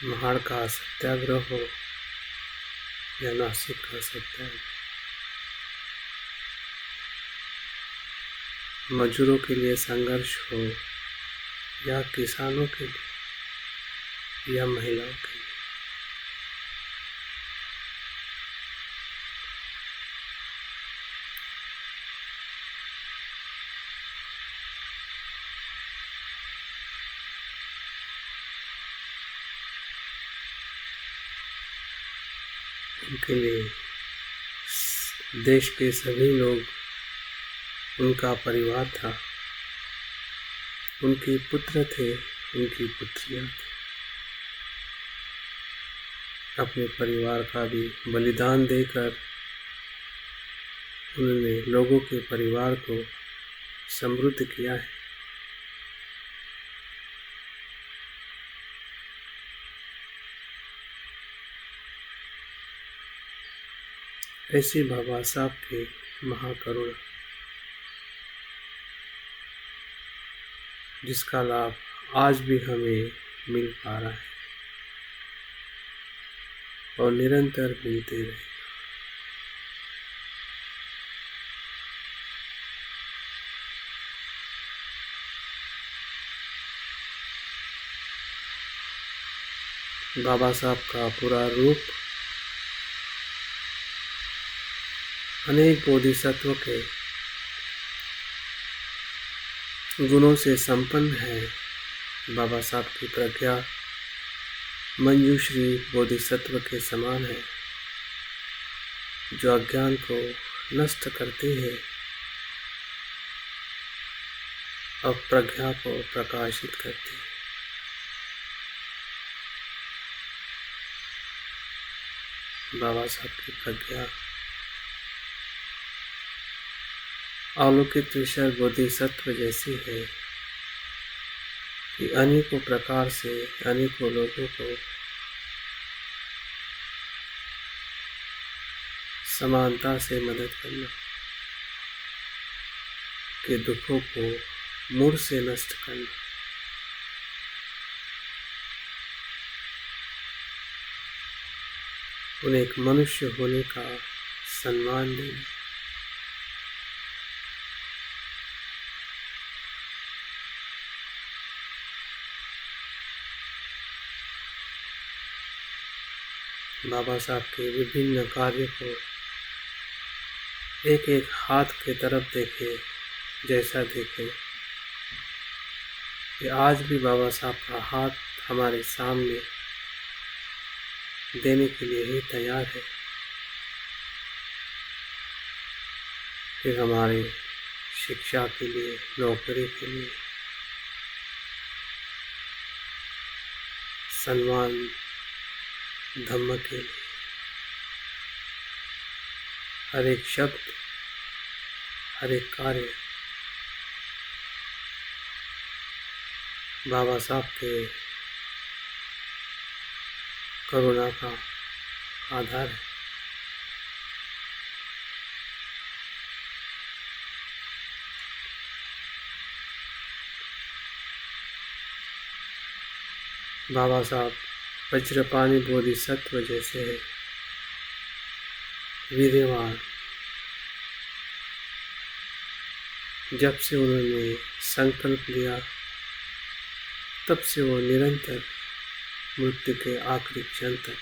महाड़ का सत्याग्रह हो या नासिक का सत्याग्रह, मजदूरों के लिए संघर्ष हो या किसानों के लिए या महिलाओं के लिए, उनके लिए देश के सभी लोग उनका परिवार था, उनके पुत्र थे, उनकी पुत्रियां थी। अपने परिवार का भी बलिदान देकर उन्होंने लोगों के परिवार को समृद्ध किया है। ऐसी बाबा साहब की महाकरुणा, जिसका लाभ आज भी हमें मिल पा रहा है और निरंतर मिलते रहे। बाबा साहब का पूरा रूप अनेक बोधिसत्व के गुणों से संपन्न है। बाबा साहब की प्रज्ञा मंजूश्री बोधिसत्व के समान है, जो अज्ञान को नष्ट करती है और प्रज्ञा को प्रकाशित करती है। बाबा साहब की प्रज्ञा अलौकिक ईश्वर बोधिसत्व जैसी है कि अनेकों प्रकार से अनेकों लोगों को समानता से मदद करना, के दुखों को मूल से नष्ट करना, उन्हें एक मनुष्य होने का सम्मान देना, बाबा साहब के विभिन्न कार्यों को एक एक हाथ की तरफ देखे, जैसा देखे कि आज भी बाबा साहब का हाथ हमारे सामने देने के लिए ही तैयार है। फिर हमारे शिक्षा के लिए, नौकरी के लिए, सम्मान, धम्म के लिए, हर एक शब्द, हर एक कार्य बाबा साहब के करुणा का आधार है। बाबा साहब वज्रपाणी बोधिसत्व जैसे है वीर्यवान। जब से उन्होंने संकल्प लिया तब से वो निरंतर मृत्यु के आखिरी क्षण तक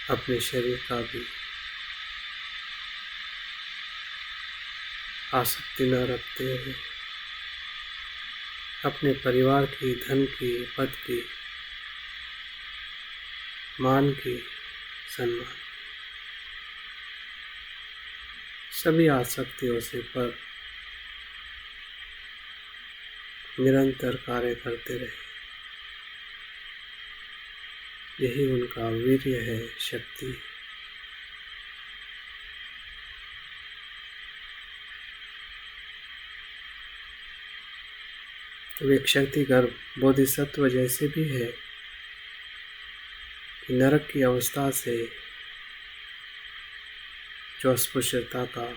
अपने शरीर का भी आसक्ति न रखते हुए अपने परिवार की, धन की, पद की, मान की, सम्मान, सभी आसक्तियों से पर निरंतर कार्य करते रहे। यही उनका वीर्य है, शक्ति। वे शक्ति गर्भ बोधिसत्व जैसे भी है कि नरक की अवस्था से जो अस्पृश्यता का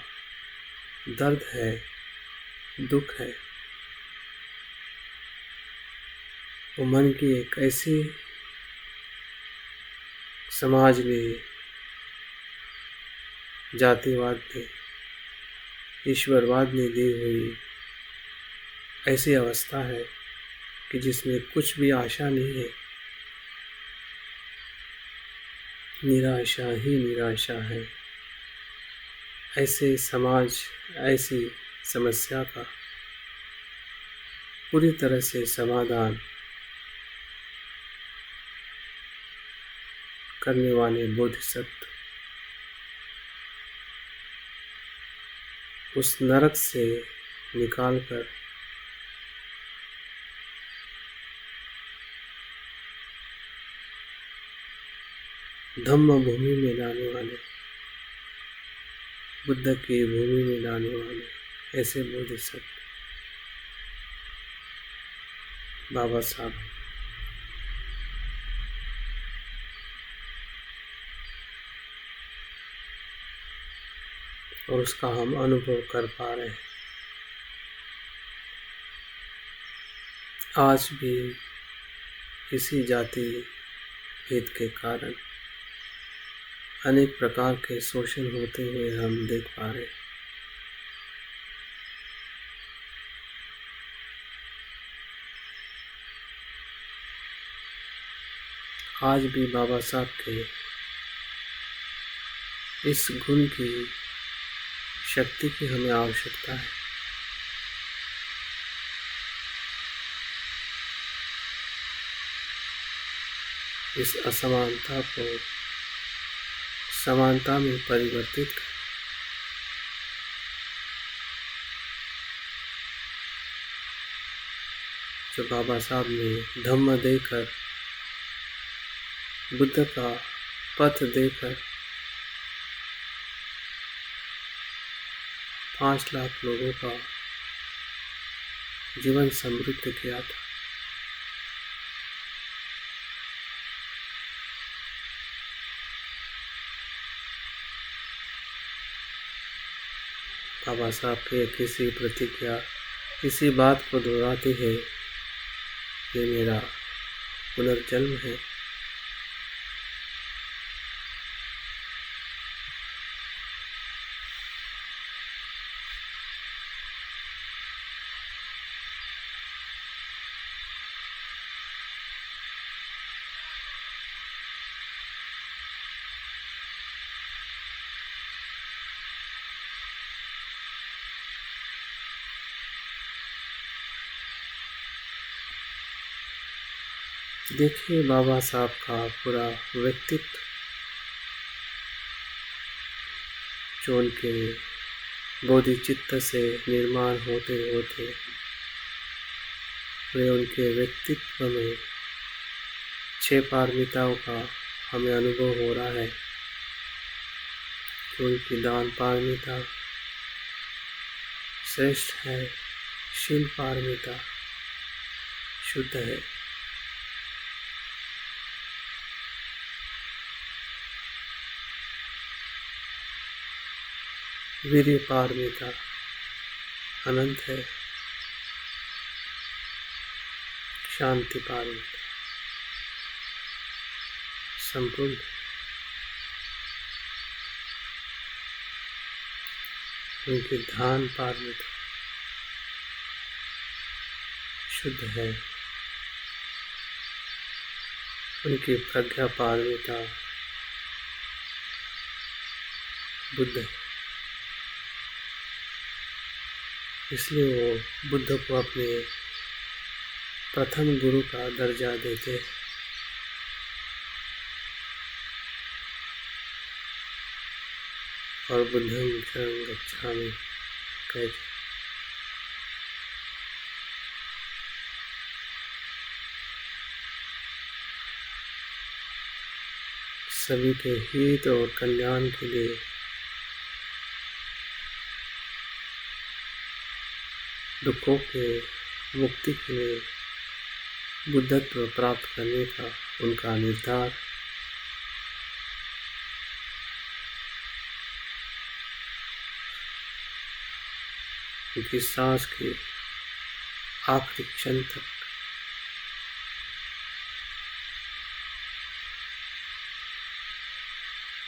दर्द है, दुख है, वो मन की एक ऐसी समाज में, जातिवाद में ईश्वरवाद ने दी हुई ऐसी अवस्था है कि जिसमें कुछ भी आशा नहीं है, निराशा ही निराशा है। ऐसे समाज, ऐसी समस्या का पूरी तरह से समाधान करने वाले बोधिसत्व उस नरक से निकालकर धम्म भूमि में लाने वाले, बुद्ध की भूमि में लाने वाले ऐसे बोधिसत्व बाबा साहब। और उसका हम अनुभव कर पा रहे हैं। आज भी इसी जाति भेद के कारण अनेक प्रकार के शोषण होते हुए हम देख पा रहे हैं। आज भी बाबा साहब के इस गुण की, शक्ति की हमें आवश्यकता है। इस असमानता को समानता में परिवर्तित कर जो बाबा साहब ने धम्म देकर, बुद्ध का पथ देकर 5 लाख लोगों का जीवन समृद्ध किया था। बाबा साहब के किसी प्रतिज्ञा, किसी बात को दोहराते हैं, ये मेरा पुनर्जन्म है। देखिए बाबा साहब का पूरा व्यक्तित्व, जो उनके बोधिचित्त से निर्माण होते होते वे उनके व्यक्तित्व में 6 पारमिताओं का हमें अनुभव हो रहा है कि उनकी दान पारमिता श्रेष्ठ है, शील पारमिता शुद्ध है, वीर्य पारमिता अनंत है, शांति पारमिता संपूर्ण, उनकी ध्यान पारमिता शुद्ध है, उनकी प्रज्ञा पारमिता बुद्ध है। इसलिए वो बुद्ध को अपने प्रथम गुरु का दर्जा देते हैं। और बुद्धं शरणं गच्छामि कहते। सभी के हित और कल्याण के लिए दुखों के मुक्ति के लिए बुद्धत्व प्राप्त करने का उनका निर्धार, उनकी सांस के आखिरी क्षण तक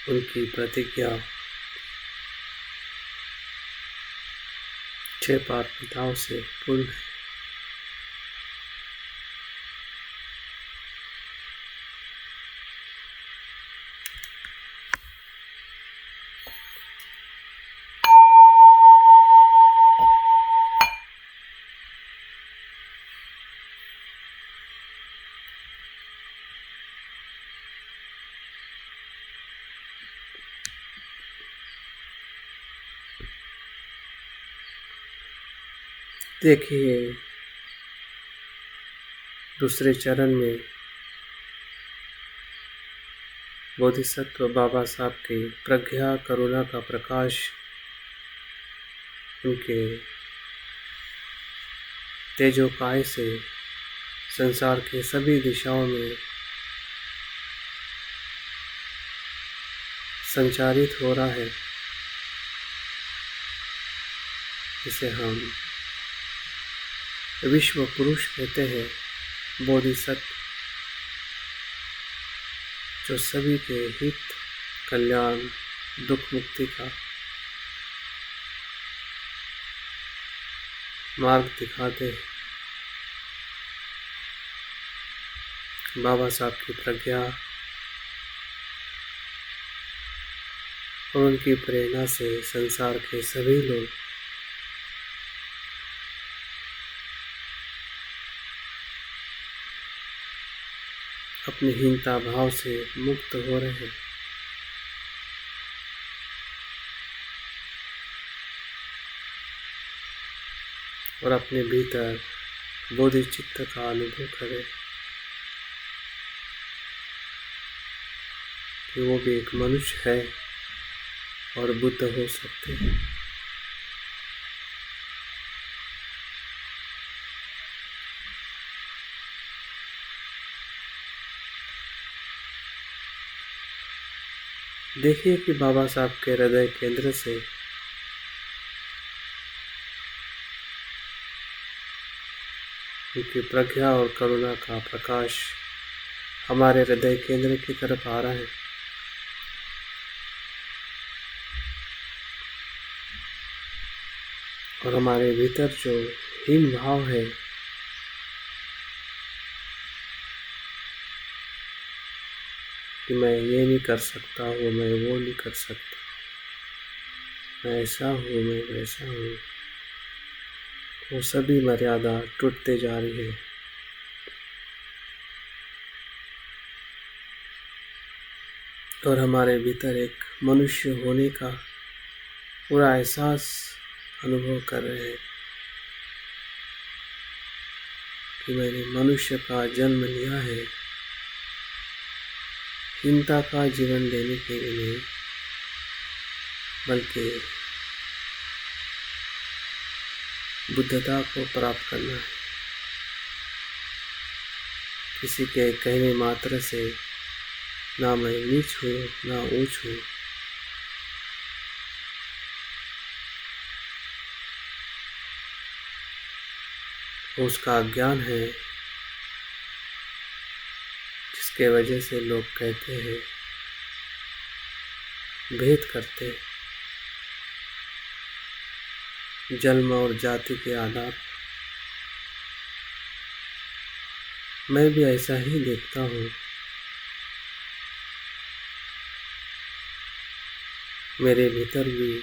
उनकी प्रतिज्ञा अक्षय पारमिताओं से पूर्ण है। देखिए दूसरे चरण में बोधिसत्व बाबा साहब की प्रज्ञा करुणा का प्रकाश उनके तेजोकाय से संसार के सभी दिशाओं में संचारित हो रहा है, जिसे हम विश्व पुरुष कहते हैं, बोधिसत्व, जो सभी के हित, कल्याण, दुख मुक्ति का मार्ग दिखाते हैं। बाबा साहब की प्रज्ञा और उनकी प्रेरणा से संसार के सभी लोग अपने हीनता भाव से मुक्त हो रहे हैं और अपने भीतर बोधिचित्त का अनुभव करें कि वो भी एक मनुष्य है और बुद्ध हो सकते हैं। देखिए कि बाबा साहब के हृदय केंद्र से उनकी प्रज्ञा और करुणा का प्रकाश हमारे हृदय केंद्र की तरफ आ रहा है। और हमारे भीतर जो हीन भाव है, कि मैं ये नहीं कर सकता हूँ, मैं वो नहीं कर सकता, मैं ऐसा हूँ, मैं वैसा हूँ, वो सभी मर्यादा टूटते जा रही है। और हमारे भीतर एक मनुष्य होने का पूरा एहसास अनुभव कर रहे हैं कि मैंने मनुष्य का जन्म लिया है, हीनता का जीवन लेने के लिए नहीं, बल्कि बुद्धता को प्राप्त करना है। किसी के कहने मात्र से ना मैं नीच हूँ ना ऊंच हूँ, उसका ज्ञान है, जिसके वजह से लोग कहते हैं, भेद करते हैं जन्म और जाति के आधार। मैं भी ऐसा ही देखता हूँ। मेरे भीतर भी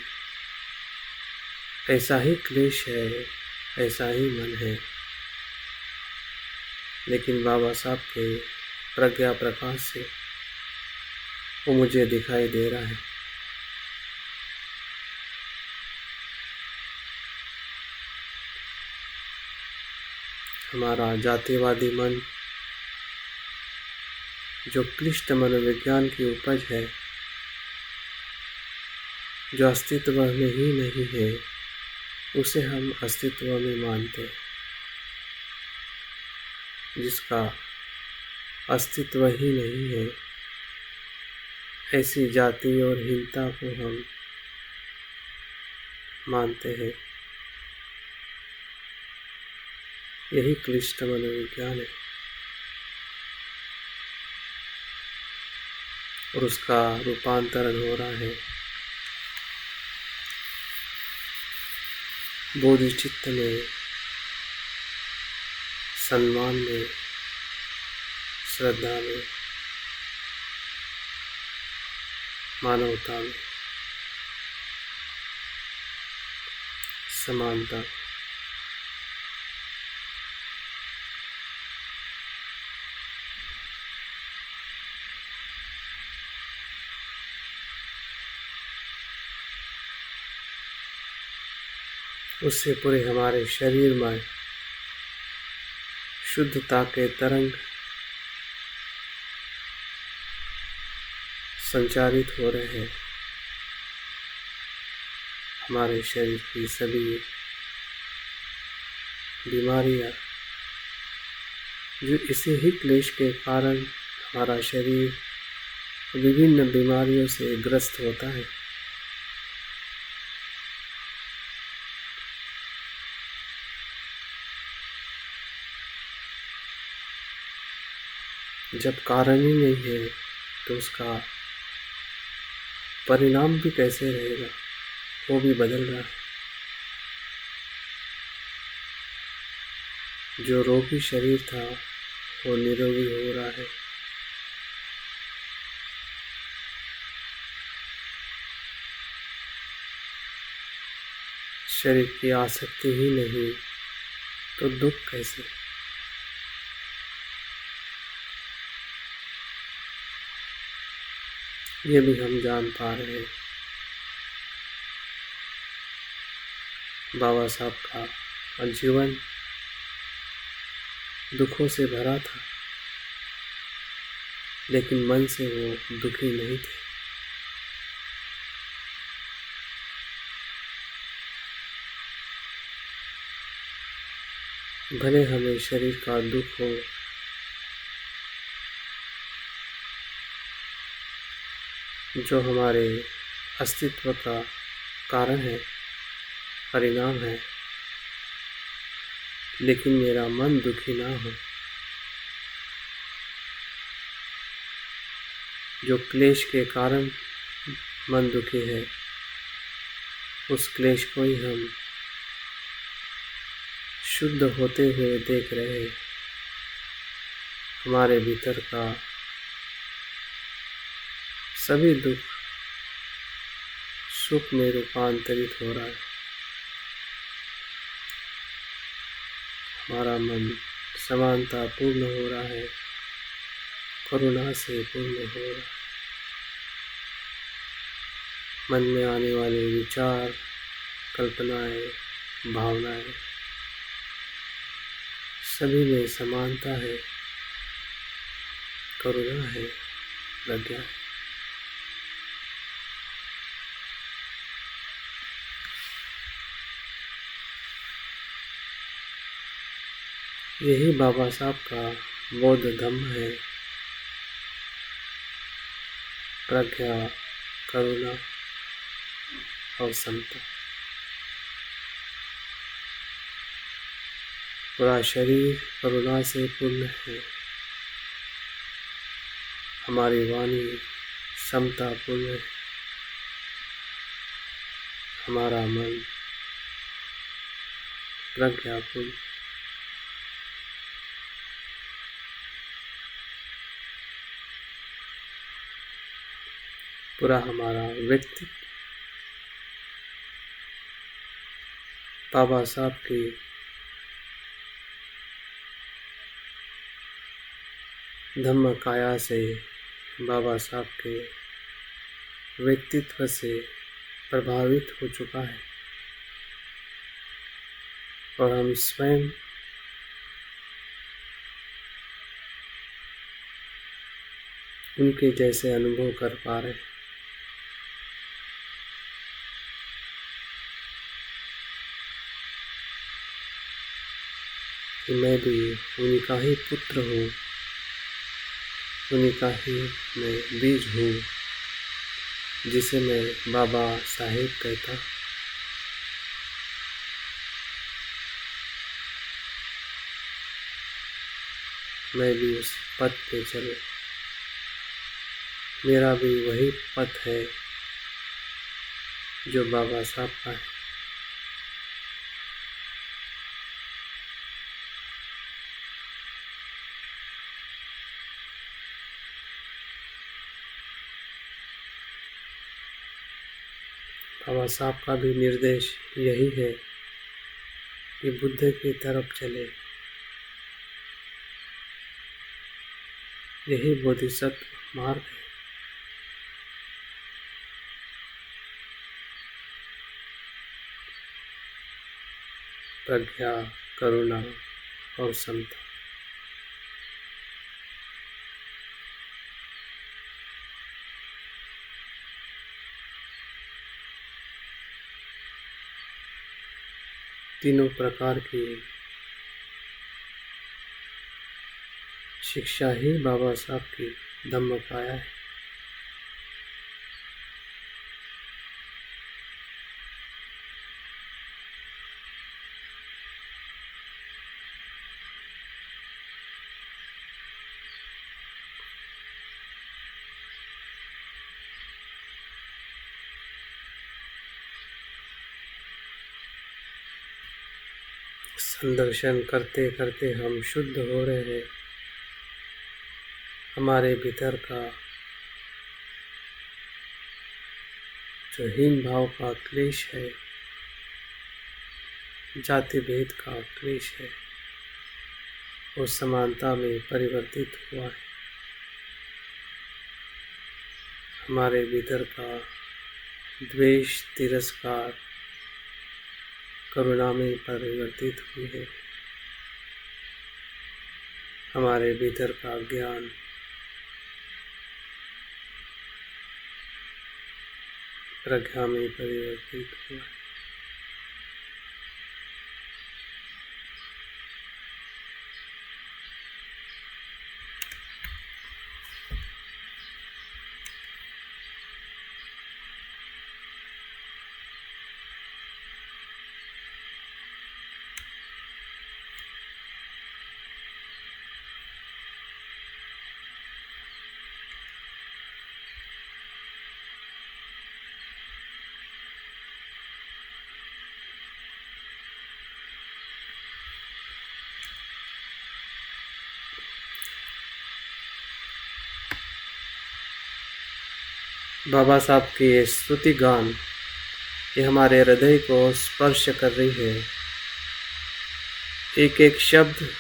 ऐसा ही क्लेश है, ऐसा ही मन है, लेकिन बाबा साहब के प्रज्ञा प्रकाश से वो मुझे दिखाई दे रहा है। हमारा जातिवादी मन, जो क्लिष्ट मनोविज्ञान की उपज है, जो अस्तित्व में ही नहीं है, उसे हम अस्तित्व में मानते हैं। जिसका अस्तित्व ही नहीं है, ऐसी जाति और हीनता को हम मानते हैं। यही क्लिष्ट मनोविज्ञान है और उसका रूपांतरण हो रहा है बोधिचित्त में, सम्मान में, श्रद्धा में, मानवता में, समानता, उससे पूरे हमारे शरीर में शुद्धता के तरंग संचारित हो रहे हैं। हमारे शरीर की सभी बीमारियां, जो इसी ही क्लेश के कारण हमारा शरीर विभिन्न बीमारियों से ग्रस्त होता है, जब कारण ही नहीं है तो उसका परिणाम भी कैसे रहेगा, वो भी बदल रहा है। जो रोगी शरीर था वो निरोगी हो रहा है। शरीर की आसक्ति ही नहीं तो दुख कैसे? ये भी हम जान पा रहे हैं। बाबा साहब का जीवन दुखों से भरा था, लेकिन मन से वो दुखी नहीं थे। भले हमें शरीर का दुख हो, जो हमारे अस्तित्व का कारण है, परिणाम है, लेकिन मेरा मन दुखी ना हो। जो क्लेश के कारण मन दुखी है, उस क्लेश को ही हम शुद्ध होते हुए देख रहे हैं। हमारे भीतर का सभी दुख सुख में रूपांतरित हो रहा है। हमारा मन समानता पूर्ण हो रहा है, करुणा से पूर्ण हो रहा है। मन में आने वाले विचार, कल्पनाएं, भावनाएं, सभी में समानता है, करुणा है, प्रज्ञा है। यही बाबा साहब का बौद्ध धम्म है। प्रज्ञा, करुणा और समता। पूरा शरीर करुणा से पूर्ण है। हमारी वाणी समता पूर्ण है। हमारा मन प्रज्ञापूर्ण। पूरा हमारा व्यक्तित्व बाबा साहब की धम्म काया से, बाबा साहब के व्यक्तित्व से प्रभावित हो चुका है, और हम स्वयं उनके जैसे अनुभव कर पा रहे हैं। कि मैं भी उन्हीं का ही पुत्र हूँ, उन्हीं का ही मैं बीज हूँ, जिसे मैं बाबा साहेब कहता। मैं भी उस पथ पे चलूं। मेरा भी वही पथ है जो बाबा साहब का है। बाबा साहब का भी निर्देश यही है कि बुद्ध की तरफ चले। यही बोधिसत्व मार्ग है। प्रज्ञा, करुणा और समता। तीनों प्रकार की शिक्षा ही बाबा साहब की धम्मकाया है। संदर्शन करते करते हम शुद्ध हो रहे हैं। हमारे भीतर का जो हीन भाव का क्लेश है, जाति भेद का क्लेश है, वो समानता में परिवर्तित हुआ है। हमारे भीतर का द्वेष, तिरस्कार करुणा में परिवर्तित हुई है। हमारे भीतर का ज्ञान प्रज्ञा में परिवर्तित हुआ है। बाबा साहब की ये स्तुति गान, ये हमारे हृदय को स्पर्श कर रही है। एक एक शब्द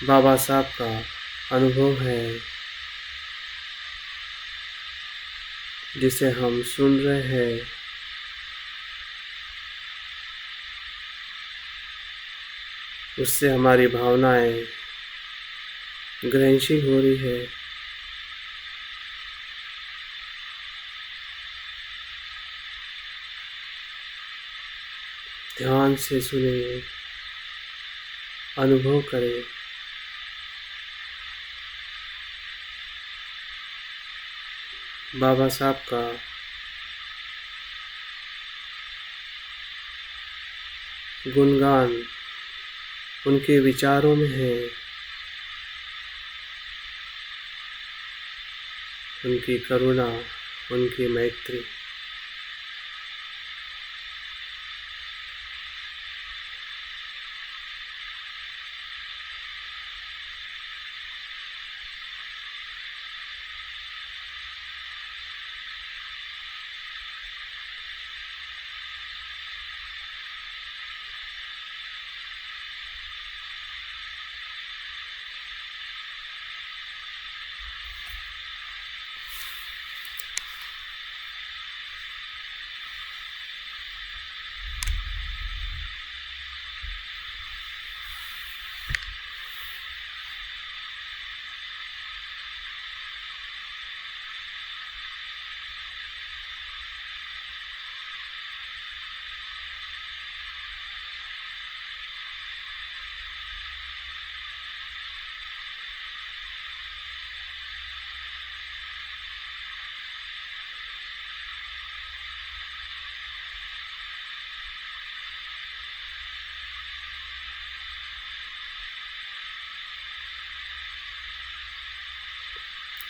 बाबा साहब का अनुभव है, जिसे हम सुन रहे हैं। उससे हमारी भावनाएं ग्रहणशील हो रही है। ध्यान से सुने, अनुभव करें। बाबा साहब का गुणगान उनके विचारों में है। उनकी करुणा, उनकी मैत्री।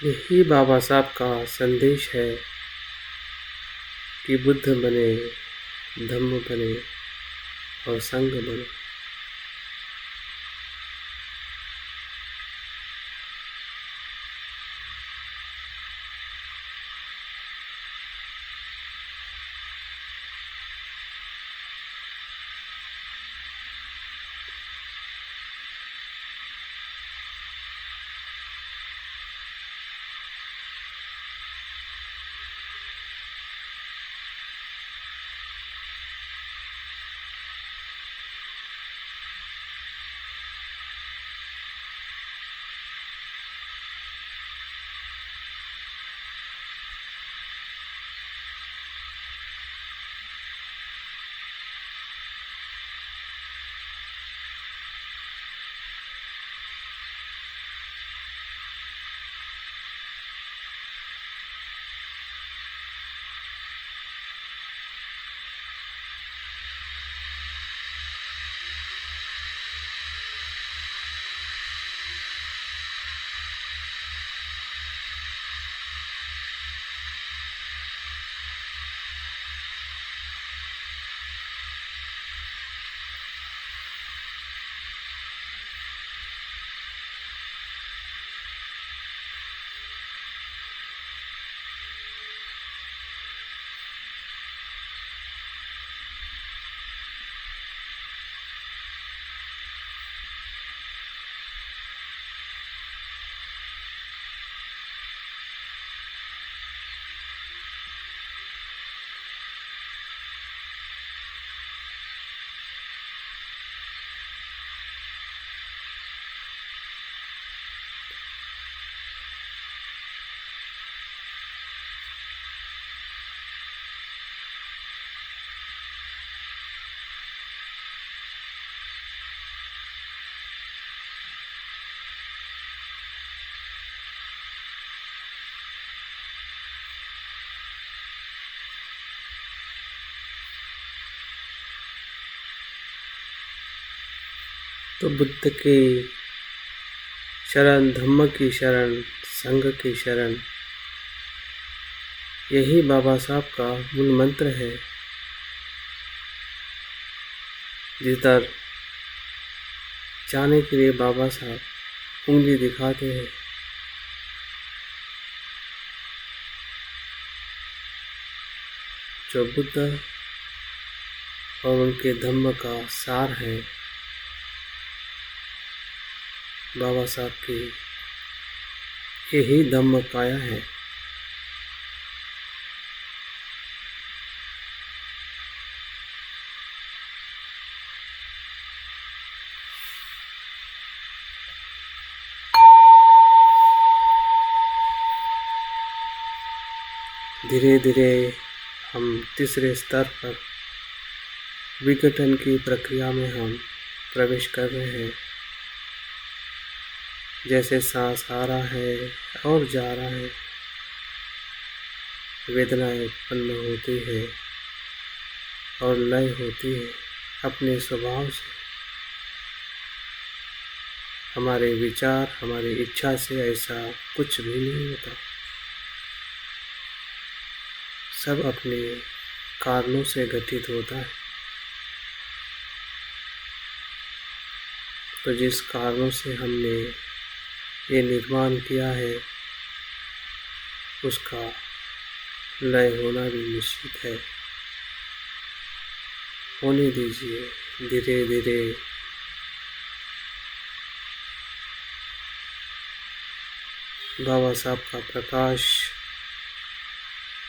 यही बाबा साहब का संदेश है कि बुद्ध बने, धम्म बने और संघ बने। तो बुद्ध की शरण, धम्म की शरण, संघ की शरण, यही बाबा साहब का मूल मंत्र है। जिधर जाने के लिए बाबा साहब उंगली दिखाते हैं, जो बुद्ध और उनके धम्म का सार है, बाबा साहब की यही धम्म काया है। धीरे धीरे हम तीसरे स्तर पर विघटन की प्रक्रिया में हम प्रवेश कर रहे हैं। जैसे सांस आ रहा है और जा रहा है, वेदनाएं उत्पन्न होती है और लय होती है अपने स्वभाव से। हमारे विचार, हमारी इच्छा से ऐसा कुछ भी नहीं होता। सब अपने कारणों से घटित होता है। तो जिस कारणों से हमने ये निर्माण किया है, उसका लय होना भी निश्चित है। होने दीजिए धीरे धीरे। बाबा साहब का प्रकाश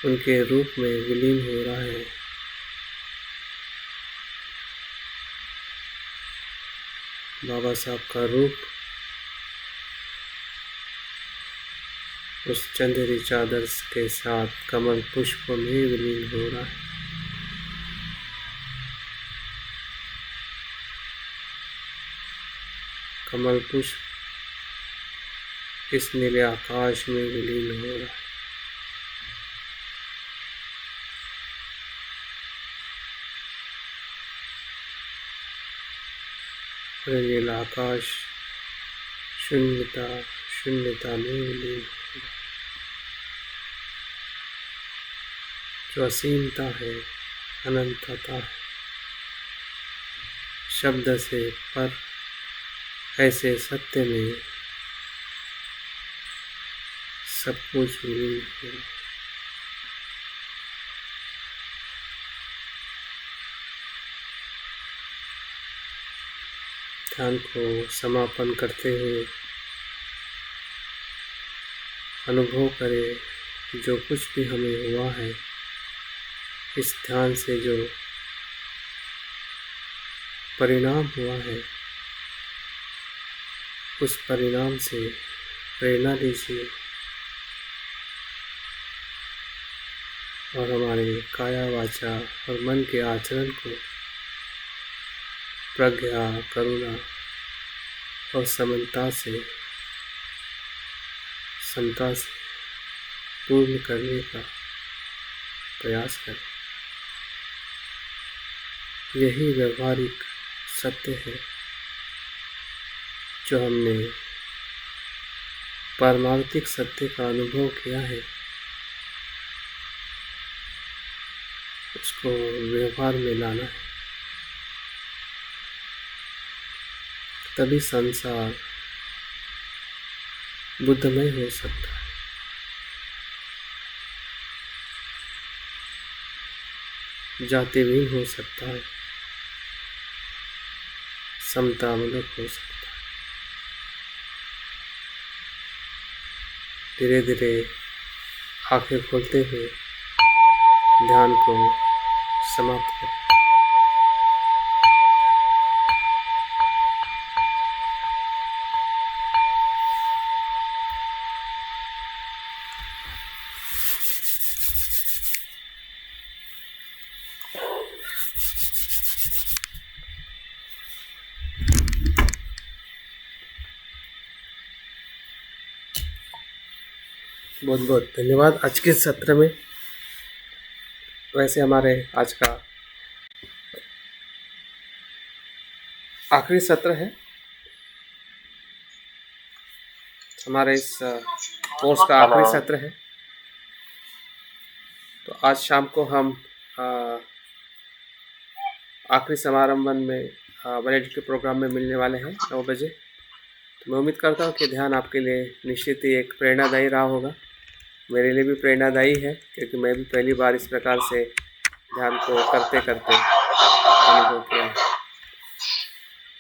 उनके रूप में विलीन हो रहा है। बाबा साहब का रूप उस चंदेरी चादर के साथ कमल पुष्प में विलीन हो रहा है। कमल पुष्प इस नीले आकाश में विलीन हो रहा है। नीला आकाश शून्यता शून्यता में विलीन हो रहा है। जो असीमता है, अनंतता है, शब्द से पर ऐसे सत्य में सब कुछ विलीन हो रहा है। ध्यान को समापन करते हुए अनुभव करें जो कुछ भी हमें हुआ है, इस ध्यान से जो परिणाम हुआ है, उस परिणाम से प्रेरणा लीजिए और हमारे काया, वाचा और मन के आचरण को प्रज्ञा, करुणा और समता से पूर्ण करने का प्रयास करें। यही व्यवहारिक सत्य है जो हमने पारमार्थिक सत्य का अनुभव किया है, उसको व्यवहार में लाना है। तभी संसार बुद्धमय हो सकता है। जातिहीन हो सकता है, समतामूलक हो सकता है। धीरे धीरे आंखें खोलते हुए ध्यान को समाप्त करें। बहुत बहुत धन्यवाद। आज के सत्र में, वैसे हमारे आज का आखिरी सत्र है, हमारे इस कोर्स का आखिरी सत्र है। तो आज शाम को हम आखिरी समारंभन में वैलिडिटी के प्रोग्राम में मिलने वाले हैं 9 बजे। तो मैं उम्मीद करता हूँ कि ध्यान आपके लिए निश्चित ही एक प्रेरणादायी रहा होगा। मेरे लिए भी प्रेरणादायी है, क्योंकि मैं भी पहली बार इस प्रकार से ध्यान को करते करते अनुभव किया है।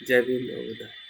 जय भीम, जय बुद्ध।